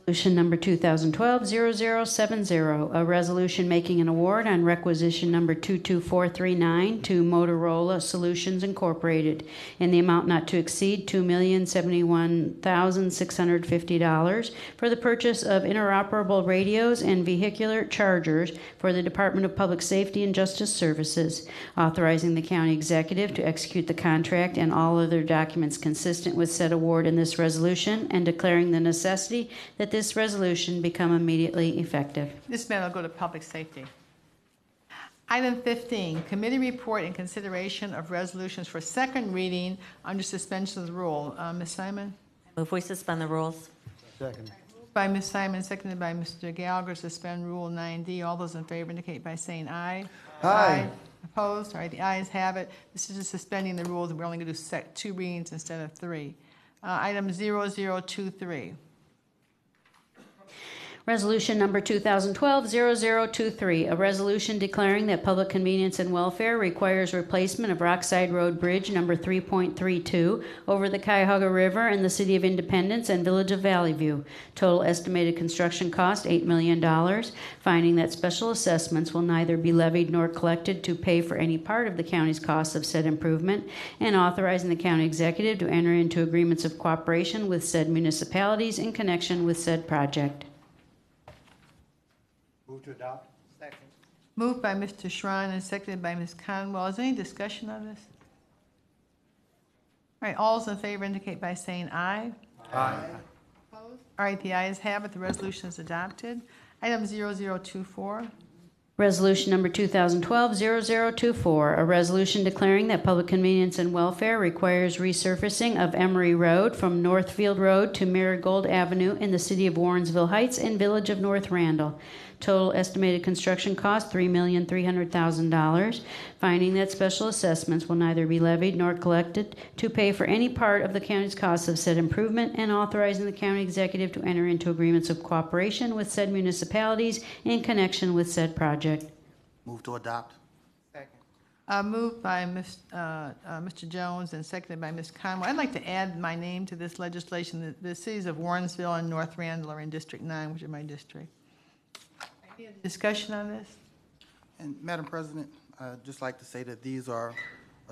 Resolution number 2012-0070, a resolution making an award on requisition number 22439 to Motorola Solutions Incorporated in the amount not to exceed $2,071,650 for the purchase of interoperable radios and vehicular chargers for the Department of Public Safety and Justice Services, authorizing the county executive to execute the contract and all other documents consistent with said award in this resolution, and declaring the necessity that this resolution become immediately effective. This matter will go to Public Safety. Item 15, Committee Report and Consideration of Resolutions for Second Reading under Suspension of the Rule. Ms. Simon? Move we suspend the rules. Second. By Ms. Simon, seconded by Mr. Gallagher, suspend Rule 9D. All those in favor indicate by saying aye. Aye. Opposed? All right, the ayes have it. This is just suspending the rules, and we're only going to do 2 readings instead of 3. Item 0023. Resolution number 2012-0023, a resolution declaring that public convenience and welfare requires replacement of Rockside Road Bridge number 3.32 over the Cuyahoga River in the City of Independence and Village of Valley View. Total estimated construction cost, $8 million. Finding that special assessments will neither be levied nor collected to pay for any part of the county's costs of said improvement, and authorizing the county executive to enter into agreements of cooperation with said municipalities in connection with said project. Move to adopt. Second. Moved by Mr. Schrein and seconded by Ms. Conwell. Is there any discussion on this? All right, all those in favor indicate by saying aye. Aye. Opposed? All right, the ayes have it. The resolution is adopted. Item 0024. Resolution number 2012-0024, a resolution declaring that public convenience and welfare requires resurfacing of Emery Road from Northfield Road to Marigold Avenue in the City of Warrensville Heights and Village of North Randall. Total estimated construction cost, $3,300,000. Finding that special assessments will neither be levied nor collected to pay for any part of the county's costs of said improvement, and authorizing the county executive to enter into agreements of cooperation with said municipalities in connection with said project. Move to adopt. Second. Moved by Mr. Jones and seconded by Ms. Conwell. I'd like to add my name to this legislation. The cities of Warrensville and North Randall are in District 9, which is my district. Any discussion on this? And Madam President, I'd just like to say that these are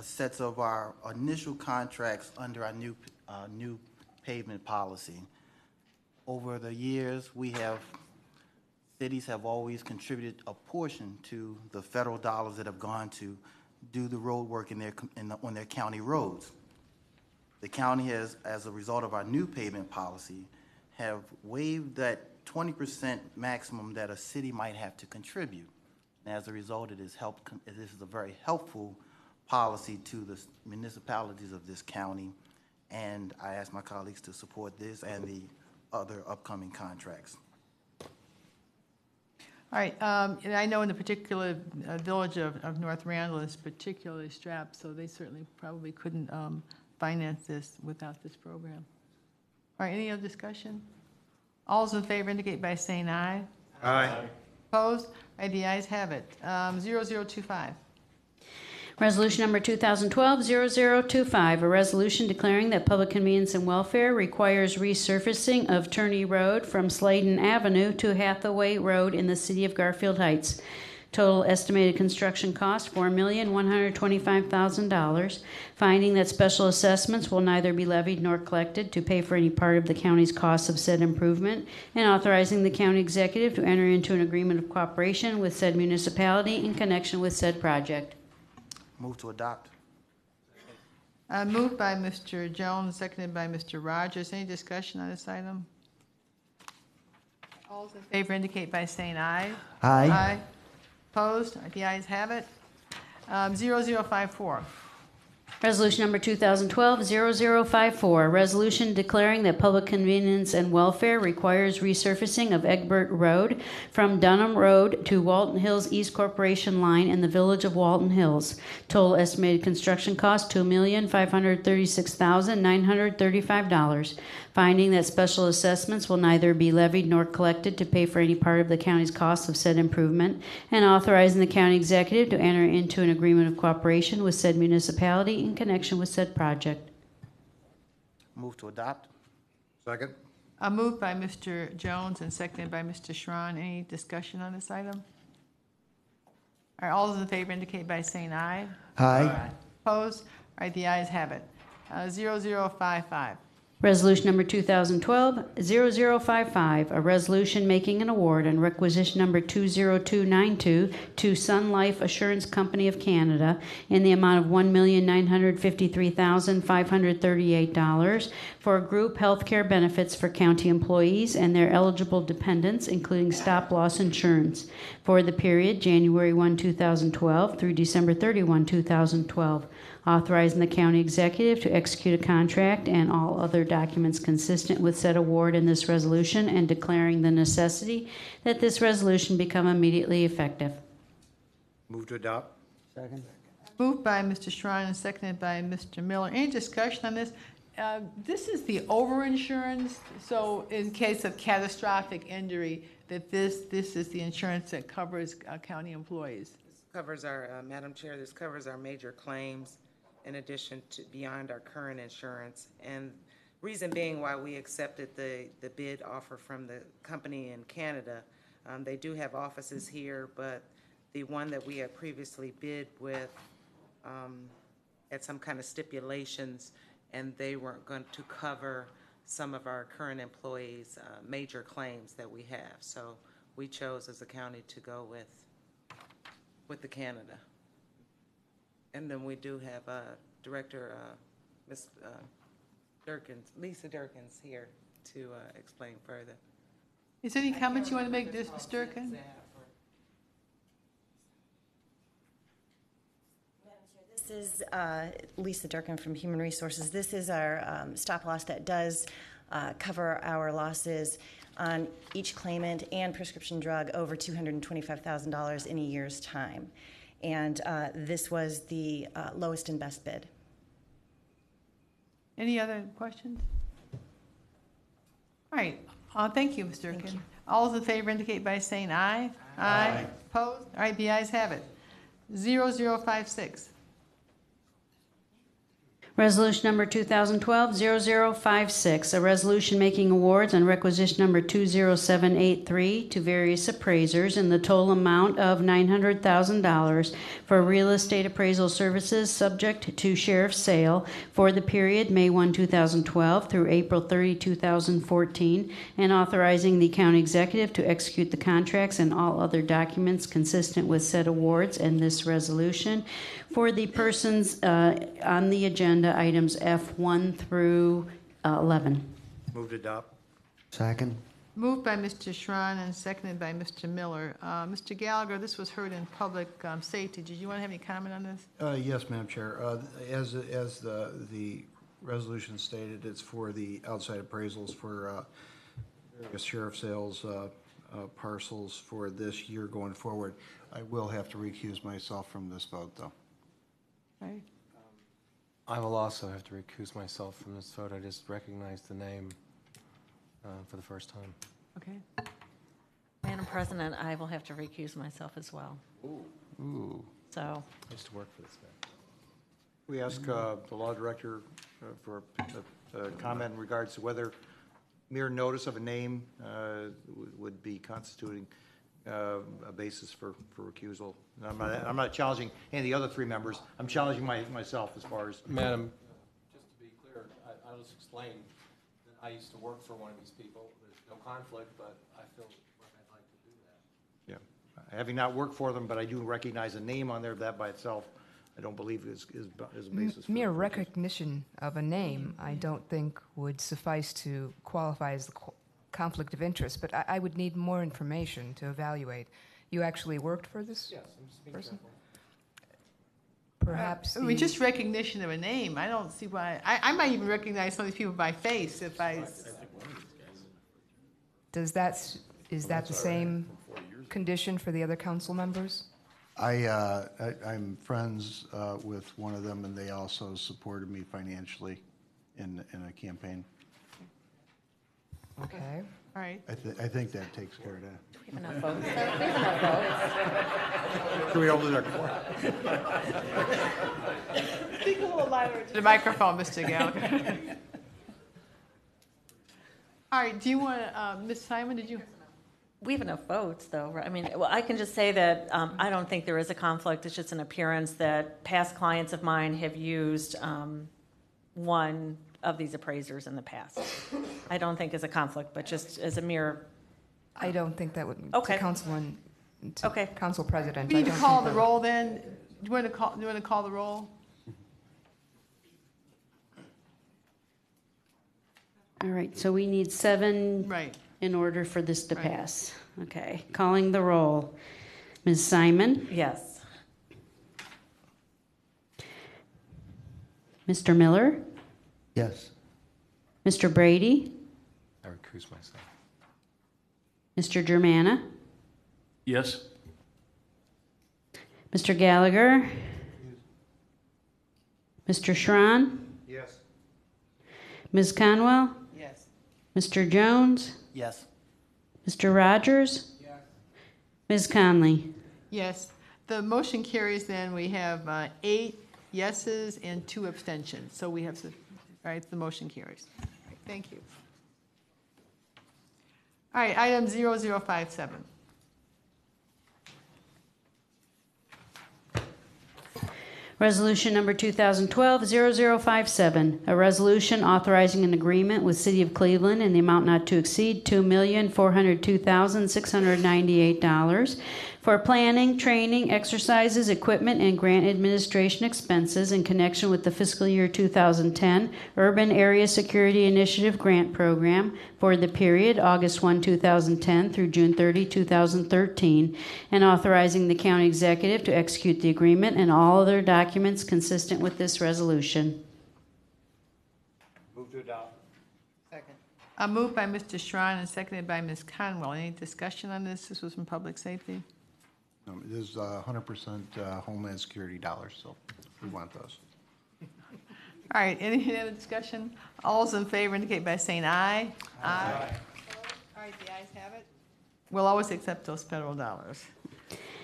sets of our initial contracts under our new pavement policy. Over the years, cities have always contributed a portion to the federal dollars that have gone to do the road work on their county roads. The county has, as a result of our new pavement policy, have waived that 20% maximum that a city might have to contribute. And as a result, this is a very helpful policy to the municipalities of this county, and I ask my colleagues to support this and the other upcoming contracts. All right, and I know in the particular village of North Randall is particularly strapped, so they certainly probably couldn't finance this without this program. All right, any other discussion? All those in favor indicate by saying aye. Aye. Opposed? All right, the ayes have it. 0025. Resolution number 2012-0025, a resolution declaring that public convenience and welfare requires resurfacing of Turney Road from Sladen Avenue to Hathaway Road in the City of Garfield Heights. Total estimated construction cost, $4,125,000. Finding that special assessments will neither be levied nor collected to pay for any part of the county's costs of said improvement, and authorizing the county executive to enter into an agreement of cooperation with said municipality in connection with said project. Move to adopt. Moved by Mr. Jones, seconded by Mr. Rogers. Any discussion on this item? All those in favor indicate by saying aye. Aye. Aye. Opposed? The ayes have it. 0054. Resolution number 2012-0054, a resolution declaring that public convenience and welfare requires resurfacing of Egbert Road from Dunham Road to Walton Hills East Corporation Line in the Village of Walton Hills. Total estimated construction cost, $2,536,935. Finding that special assessments will neither be levied nor collected to pay for any part of the county's costs of said improvement, and authorizing the county executive to enter into an agreement of cooperation with said municipality in connection with said project. Move to adopt. Second. Moved by Mr. Jones and seconded by Mr. Schron. Any discussion on this item? All right, all those in favor indicate by saying aye. Aye. Opposed? All right, the ayes have it. 0055. Resolution number 2012-0055, a resolution making an award and requisition number 20292 to Sun Life Assurance Company of Canada in the amount of $1,953,538 for group health care benefits for county employees and their eligible dependents, including stop-loss insurance, for the period January 1, 2012 through December 31, 2012. Authorizing the county executive to execute a contract and all other documents consistent with said award in this resolution, and declaring the necessity that this resolution become immediately effective. Move to adopt. Second. Moved by Mr. Schrein and seconded by Mr. Miller. Any discussion on this? This is the overinsurance, so in case of catastrophic injury, that this is the insurance that covers county employees. This covers our, Madam Chair, this covers our major claims in addition to beyond our current insurance. And reason being why we accepted the bid offer from the company in Canada, they do have offices here, but the one that we had previously bid with had some kind of stipulations, and they weren't going to cover some of our current employees' major claims that we have. So we chose as a county to go with the Canada. And then we do have Director Ms. Durkins, Lisa Durkins here to explain further. Is there any comments you want to make, Ms. Durkin? This is Lisa Durkin from Human Resources. This is our stop loss that does cover our losses on each claimant and prescription drug over $225,000 in a year's time. And this was the lowest and best bid. Any other questions? All right, thank you, Ms. Durkin. All those in favor indicate by saying aye. Aye. Opposed? All right, the ayes have it. 0056. Resolution number 2012-0056, a resolution making awards on requisition number 20783 to various appraisers in the total amount of $900,000 for real estate appraisal services subject to sheriff's sale for the period May 1, 2012 through April 30, 2014, and authorizing the county executive to execute the contracts and all other documents consistent with said awards and this resolution for the persons on the agenda, items F1 through 11. Move to adopt. Second. Moved by Mr. Schron and seconded by Mr. Miller. Mr. Gallagher, this was heard in public safety. Did you want to have any comment on this? Yes, Madam Chair. As the resolution stated, it's for the outside appraisals for various sheriff sales parcels for this year going forward. I will have to recuse myself from this vote, though. Right. I will also have to recuse myself from this vote. I just recognized the name for the first time. Okay. Madam President, I will have to recuse myself as well. Ooh. So. I used to work for this man. We ask the law director for a comment in regards to whether mere notice of a name would be constituting a basis for recusal. And I'm not challenging any of the other three members. I'm challenging myself as far as. Madam, just to be clear, I'll just explain that I used to work for one of these people. There's no conflict, but I feel like I'd like to do that. Yeah, having not worked for them, but I do recognize a name on there. That by itself, I don't believe is a basis. Mere recognition of a name, I don't think would suffice to qualify as the conflict of interest, but I would need more information to evaluate. You actually worked for this person? Perhaps. I mean, just recognition of a name. I don't see why. I might even recognize some of these people by face if I. Is that the same condition for the other council members? I'm friends with one of them, and they also supported me financially in a campaign. Okay. All right. I think that takes care of that. Do we have enough votes? We have enough votes. Can we open our Speak a little louder to the microphone, Mr. Gallagher. All right. Do you want to, Ms. Simon? Did you? We have enough votes, though. Right? I mean, well, I can just say that I don't think there is a conflict. It's just an appearance that past clients of mine have used one of these appraisers in the past. I don't think as a conflict, but just as a mere. I don't think that would. Okay. To Councilman. To Okay. Council President. We need to I don't call think the that- roll then. Do you want to call the roll? All right, so we need 7 Right. in order for this to pass. Okay, calling the roll. Ms. Simon? Yes. Mr. Miller? Yes. Mr. Brady? I recuse myself. Mr. Germana? Yes? Mr. Gallagher? Mr. Schron? Yes. Ms. Conwell? Yes. Mr. Jones? Yes. Mr. Rogers? Yes. Ms. Conley? Yes. The motion carries then. We have 8 yeses and 2 abstentions. So we have, right, the motion carries. All right, thank you. All right, item 0057. Resolution number 2012-0057, a resolution authorizing an agreement with City of Cleveland in the amount not to exceed $2,402,698 for planning, training, exercises, equipment, and grant administration expenses in connection with the fiscal year 2010 Urban Area Security Initiative Grant Program for the period August 1, 2010 through June 30, 2013, and authorizing the county executive to execute the agreement and all other documents consistent with this resolution. Move to adopt. Second. Moved by Mr. Schron and seconded by Ms. Conwell. Any discussion on this? This was from Public Safety. It is 100% Homeland Security dollars, so we want those. All right, any other discussion? All those in favor indicate by saying aye. Aye. All right, the ayes have it. We'll always accept those federal dollars.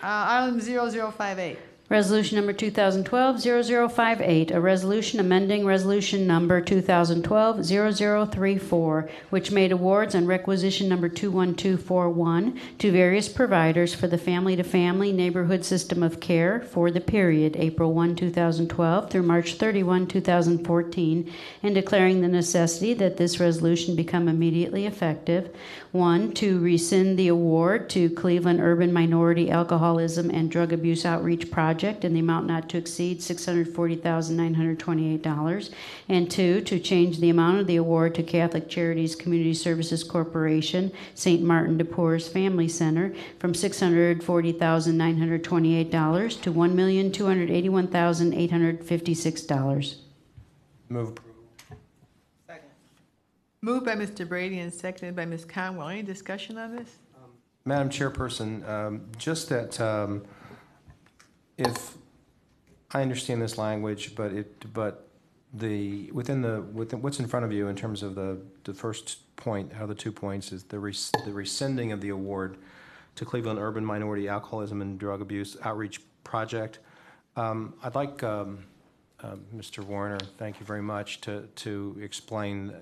Item 0058. Resolution number 2012-0058, a resolution amending resolution number 2012-0034, which made awards on requisition number 21241 to various providers for the family-to-family neighborhood system of care for the period April 1, 2012 through March 31, 2014, and declaring the necessity that this resolution become immediately effective. 1, to rescind the award to Cleveland Urban Minority Alcoholism and Drug Abuse Outreach Project in the amount not to exceed $640,928, and 2, to change the amount of the award to Catholic Charities Community Services Corporation, St. Martin de Porres Family Center, from $640,928 to $1,281,856. Move. Moved by Mr. Brady and seconded by Ms. Conwell. Any discussion on this? Madam Chairperson, just that if I understand this language, but within what's in front of you in terms of the first point, how the 2 points is the rescinding of the award to Cleveland Urban Minority Alcoholism and Drug Abuse Outreach Project. I'd like Mr. Warner, thank you very much, to explain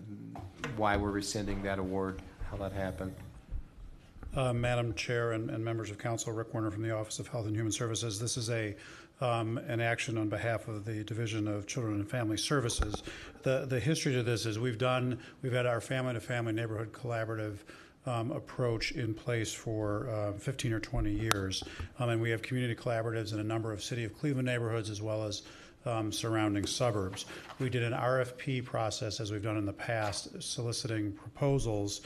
why we're rescinding that award, how that happened. Madam Chair and members of Council, Rick Warner from the Office of Health and Human Services. This is an action on behalf of the Division of Children and Family Services. The history to this is we've had our family-to-family neighborhood collaborative approach in place for 15 or 20 years, and we have community collaboratives in a number of City of Cleveland neighborhoods as well as surrounding suburbs. We did an RFP process, as we've done in the past, soliciting proposals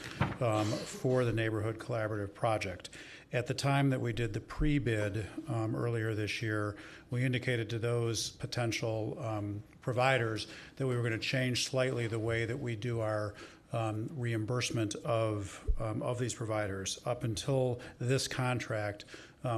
for the Neighborhood Collaborative Project. At the time that we did the pre-bid earlier this year, we indicated to those potential providers that we were going to change slightly the way that we do our reimbursement of these providers. Up until this contract,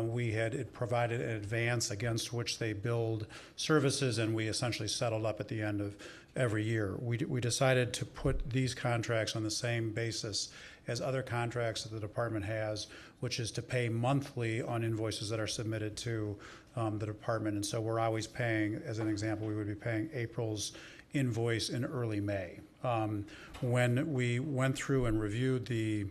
we had provided an advance against which they billed services, and we essentially settled up at the end of every year. We decided to put these contracts on the same basis as other contracts that the department has, which is to pay monthly on invoices that are submitted to the department. And so we're always paying, as an example, we would be paying April's invoice in early May. When we went through and reviewed the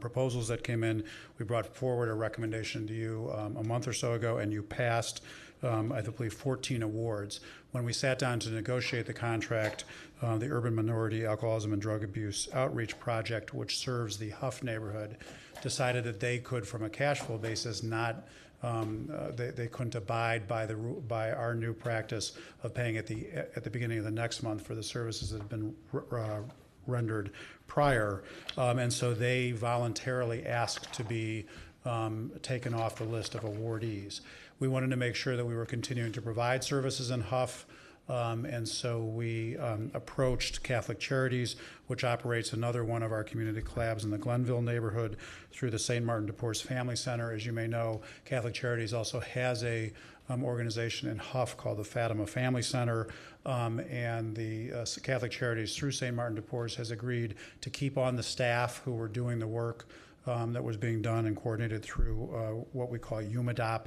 proposals that came in, we brought forward a recommendation to you a month or so ago, and you passed, I believe, 14 awards. When we sat down to negotiate the contract, the Urban Minority Alcoholism and Drug Abuse Outreach Project, which serves the Huff neighborhood, decided that they could, from a cash flow basis, not they couldn't abide by our new practice of paying at the beginning of the next month for the services that have been rendered prior, and so they voluntarily asked to be taken off the list of awardees. We wanted to make sure that we were continuing to provide services in Huff And so we approached Catholic Charities, which operates another one of our community collabs in the Glenville neighborhood, through the St. Martin de Porres Family Center. As you may know, Catholic Charities also has a organization in Huff called the Fatima Family Center, and the Catholic Charities through St. Martin de Porres has agreed to keep on the staff who were doing the work that was being done and coordinated through what we call UMADOP,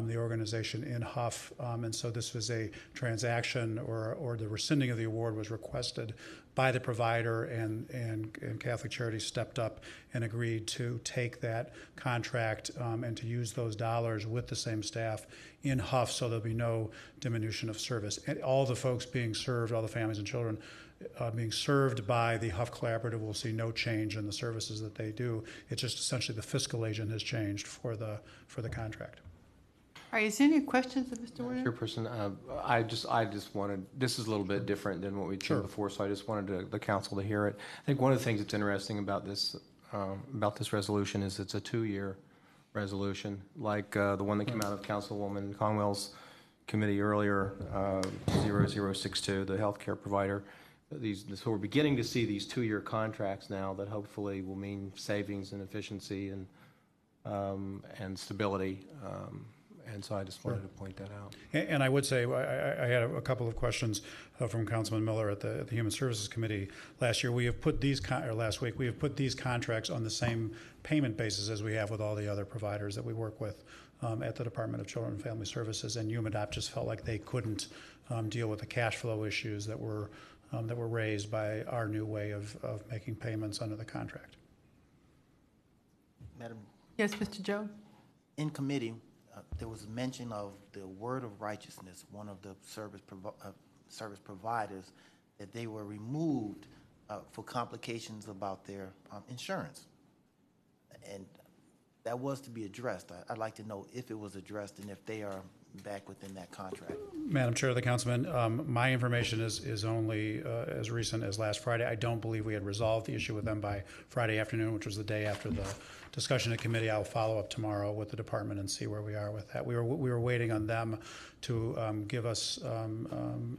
the organization in Huff. And so this was a transaction, or the rescinding of the award was requested by the provider, and Catholic Charities stepped up and agreed to take that contract and to use those dollars with the same staff in Huff, so there'll be no diminution of service. And all the folks being served, all the families and children being served by the Huff Collaborative will see no change in the services that they do. It's just essentially the fiscal agent has changed for the contract. All right, is there any questions of Mr. Warner? Chairperson, I just wanted, this is a little bit different than what we've seen before, so I just wanted the council to hear it. I think one of the things that's interesting about this resolution is it's a 2-year resolution, like the one that came out of Councilwoman Conwell's committee earlier, 0062, the healthcare provider. So we're beginning to see these 2-year contracts now that hopefully will mean savings and efficiency and stability. And so I just wanted to point that out. And I would say, I had a couple of questions from Councilman Miller at the Human Services Committee last year. We have put these, or last week, we have put these contracts on the same payment basis as we have with all the other providers that we work with at the Department of Children and Family Services. And UMADOP just felt like they couldn't deal with the cash flow issues that were raised by our new way of making payments under the contract. Madam. Yes, Mr. Joe? In committee, there was mention of the Word of Righteousness, one of the service providers, that they were removed for complications about their insurance. And that was to be addressed. I'd like to know if it was addressed and if they are back within that contract. Madam Chair, the Councilman, my information is only as recent as last Friday. I don't believe we had resolved the issue with them by Friday afternoon, which was the day after the discussion at committee. I'll follow up tomorrow with the department and see where we are with that. We were waiting on them to give us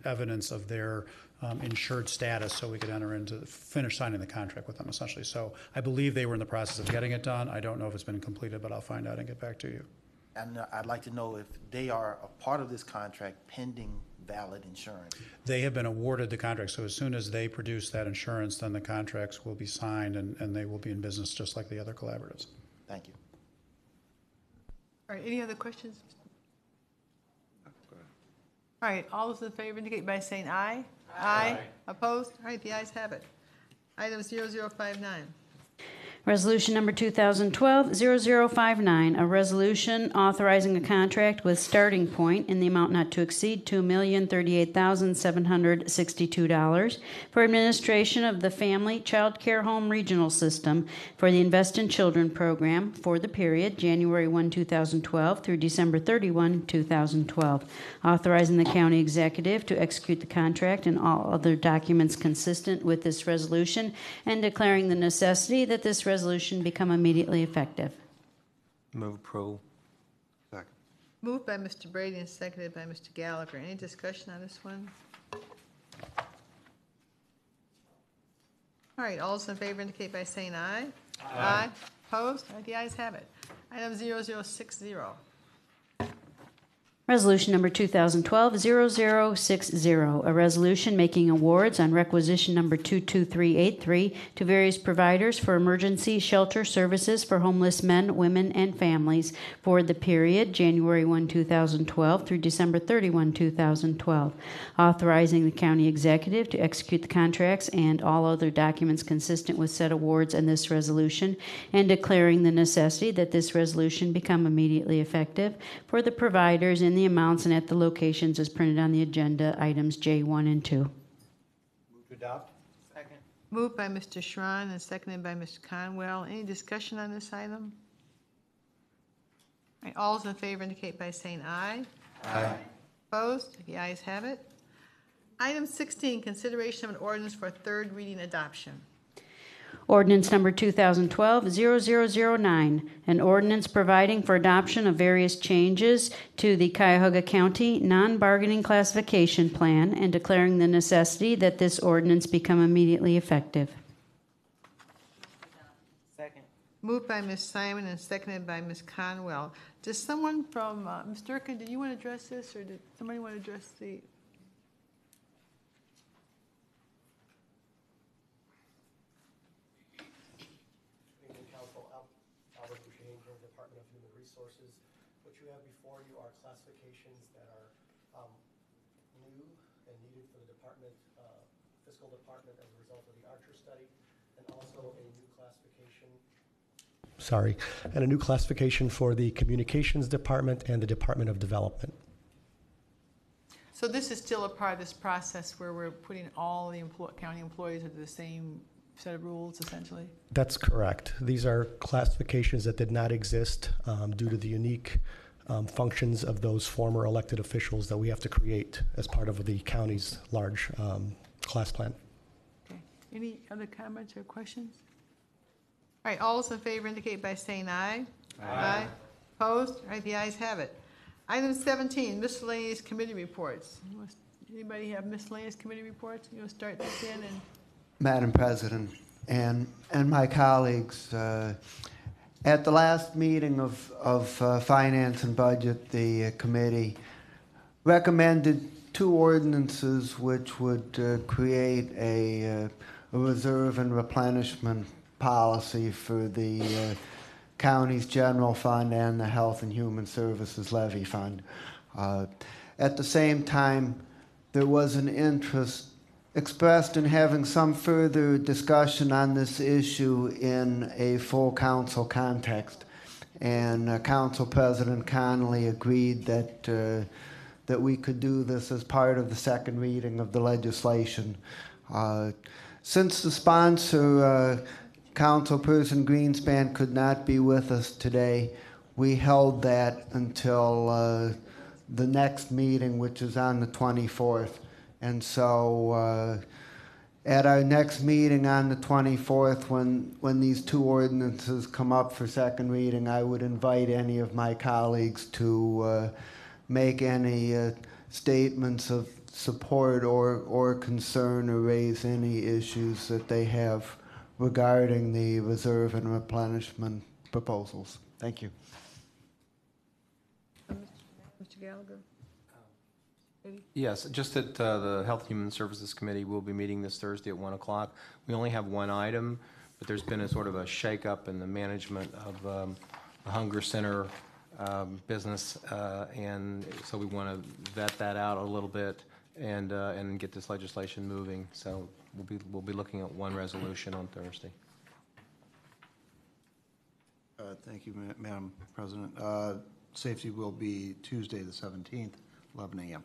evidence of their insured status so we could finish signing the contract with them, essentially. So I believe they were in the process of getting it done. I don't know if it's been completed, but I'll find out and get back to you. And I'd like to know if they are a part of this contract pending valid insurance. They have been awarded the contract, so as soon as they produce that insurance, then the contracts will be signed and they will be in business just like the other collaboratives. Thank you. All right, any other questions? All right, all those in favor indicate by saying aye. Aye. Opposed? All right, the ayes have it. Item 0059. Resolution number 2012-0059, a resolution authorizing a contract with Starting Point in the amount not to exceed $2,038,762 for administration of the Family Child Care Home Regional System for the Invest in Children program for the period January 1, 2012 through December 31, 2012, authorizing the county executive to execute the contract and all other documents consistent with this resolution, and declaring the necessity that this resolution become immediately effective. Move approval. Second. Moved by Mr. Brady and seconded by Mr. Gallagher. Any discussion on this one? All right, all those in favor indicate by saying aye. Aye. Opposed? All right, the ayes have it. Item 0060. Resolution number 2012-0060, a resolution making awards on requisition number 22383 to various providers for emergency shelter services for homeless men, women, and families for the period January 1, 2012 through December 31, 2012, authorizing the county executive to execute the contracts and all other documents consistent with said awards and this resolution, and declaring the necessity that this resolution become immediately effective for the providers in the amounts and at the locations as printed on the agenda, items J1 and 2. Move to adopt. Second. Moved by Mr. Schron and seconded by Mr. Conwell. Any discussion on this item? All right, all those in favor indicate by saying aye. Aye. Opposed? The ayes have it. Item 16, consideration of an ordinance for third reading adoption. Ordinance number 2012-0009, an ordinance providing for adoption of various changes to the Cuyahoga County non-bargaining classification plan and declaring the necessity that this ordinance become immediately effective. Second. Moved by Ms. Simon and seconded by Ms. Conwell. Does someone from, Ms. Durkin, did you want to address this, or did somebody want to address the? Department of Human Resources. What you have before you are classifications that are new and needed for the department, fiscal department as a result of the Archer study, and also a new classification. And a new classification for the Communications Department and the Department of Development. So this is still a part of this process where we're putting all the county employees under the same set of rules, essentially? That's correct. These are classifications that did not exist due to the unique functions of those former elected officials that we have to create as part of the county's large class plan. Okay. Any other comments or questions? All right, all those in favor indicate by saying aye. Aye. Opposed? All right, the ayes have it. Item 17, miscellaneous committee reports. Anybody have miscellaneous committee reports? You want to start this in and... Madam President and my colleagues, at the last meeting of Finance and Budget, the committee recommended two ordinances which would create a reserve and replenishment policy for the county's general fund and the Health and Human Services levy fund. At the same time, there was an interest expressed in having some further discussion on this issue in a full council context. And Council President Connolly agreed that we could do this as part of the second reading of the legislation. Since the sponsor, Councilperson Greenspan, could not be with us today, we held that until the next meeting, which is on the 24th. And so at our next meeting on the 24th, when these two ordinances come up for second reading, I would invite any of my colleagues to make any statements of support or concern or raise any issues that they have regarding the reserve and replenishment proposals. Thank you. Mr. Gallagher? Yes, just that the Health and Human Services Committee will be meeting this Thursday at 1 o'clock. We only have one item, but there's been a sort of a shakeup in the management of the Hunger Center business, and so we want to vet that out a little bit and get this legislation moving. So we'll be looking at one resolution on Thursday. Thank you, Madam President. Safety will be Tuesday, the 17th, 11 a.m.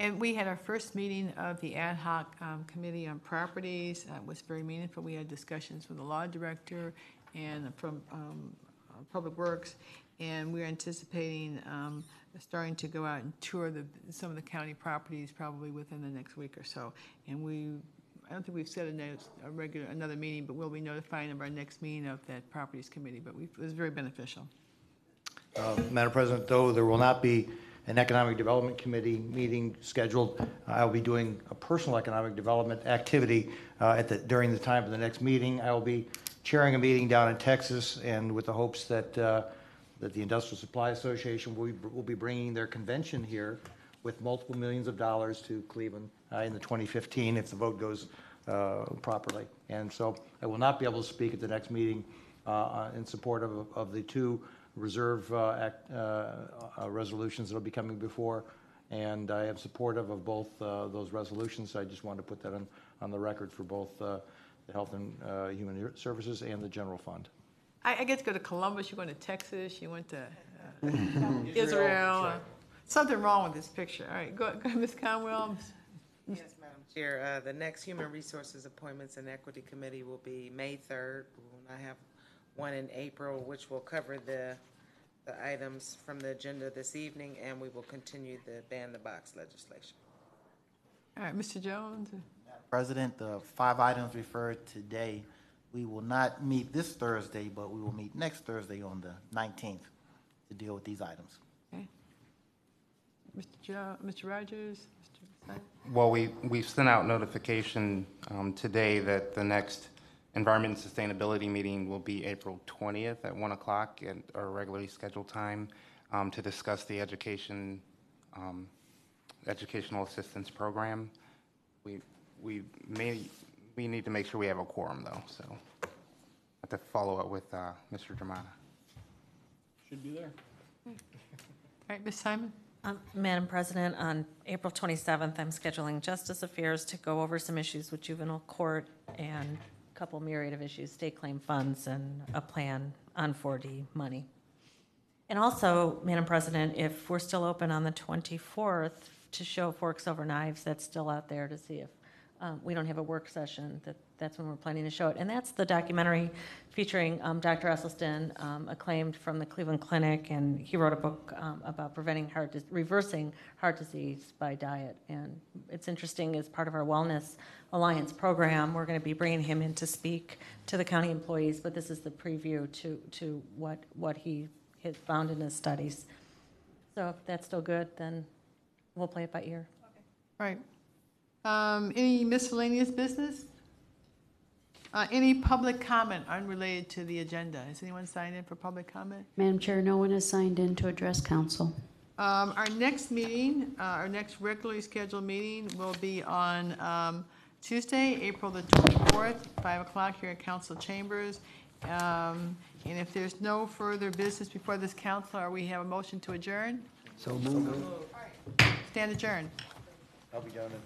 And we had our first meeting of the ad hoc committee on properties. It was very meaningful. We had discussions with the law director and from Public Works, and we're anticipating starting to go out and tour some of the county properties probably within the next week or so. And I don't think we've set another meeting, but we'll be notifying of our next meeting of that properties committee. But it was very beneficial. Madam President, though there will not be an Economic Development Committee meeting scheduled, I'll be doing a personal economic development activity during the time of the next meeting. I will be chairing a meeting down in Texas, and with the hopes that the Industrial Supply Association will be bringing their convention here with multiple millions of dollars to Cleveland in the 2015 if the vote goes properly. And so I will not be able to speak at the next meeting in support of the two reserve resolutions that will be coming before, and I am supportive of both those resolutions. I just wanted to put that on the record for both the Health and Human Services and the General Fund. I get to go to Columbus. You went to Texas. You went to Israel. Something wrong with this picture. All right, go ahead, Ms. Conwell. Yes, Madam Chair. The next Human Resources Appointments and Equity Committee will be May 3rd. We will not have one in April, which will cover the items from the agenda this evening, and we will continue the ban the box legislation. All right, Mr. Jones. President, the 5 items referred today We will not meet this Thursday, but we will meet next Thursday on the 19th to deal with these items. Okay. Mr. Rogers? Mr. Simon? Well, we've sent out notification today that the next Environment and Sustainability meeting will be April 20th at 1 o'clock at our regularly scheduled time to discuss the educational assistance program. We need to make sure we have a quorum, though, so I have to follow up with Mr. Dramata. Should be there. All right, Ms. Simon? Madam President, on April 27th, I'm scheduling Justice Affairs to go over some issues with juvenile court and a couple myriad of issues, state claim funds, and a plan on 4D money. And also, Madam President, if we're still open on the 24th to show Forks Over Knives, that's still out there to see if we don't have a work session, that's when we're planning to show it. And that's the documentary featuring Dr. Esselstyn, acclaimed from the Cleveland Clinic, and he wrote a book about reversing heart disease by diet. And it's interesting, as part of our Wellness Alliance program, we're going to be bringing him in to speak to the county employees, but this is the preview to what he has found in his studies. So if that's still good, then we'll play it by ear. Right. Any miscellaneous business? Any public comment unrelated to the agenda? Has anyone signed in for public comment? Madam Chair, no one has signed in to address council. Our next meeting, our next regularly scheduled meeting will be on Tuesday, April the 24th, 5 o'clock here at Council Chambers. And if there's no further business before this council, we have a motion to adjourn? So moved. Stand adjourned. I'll be down at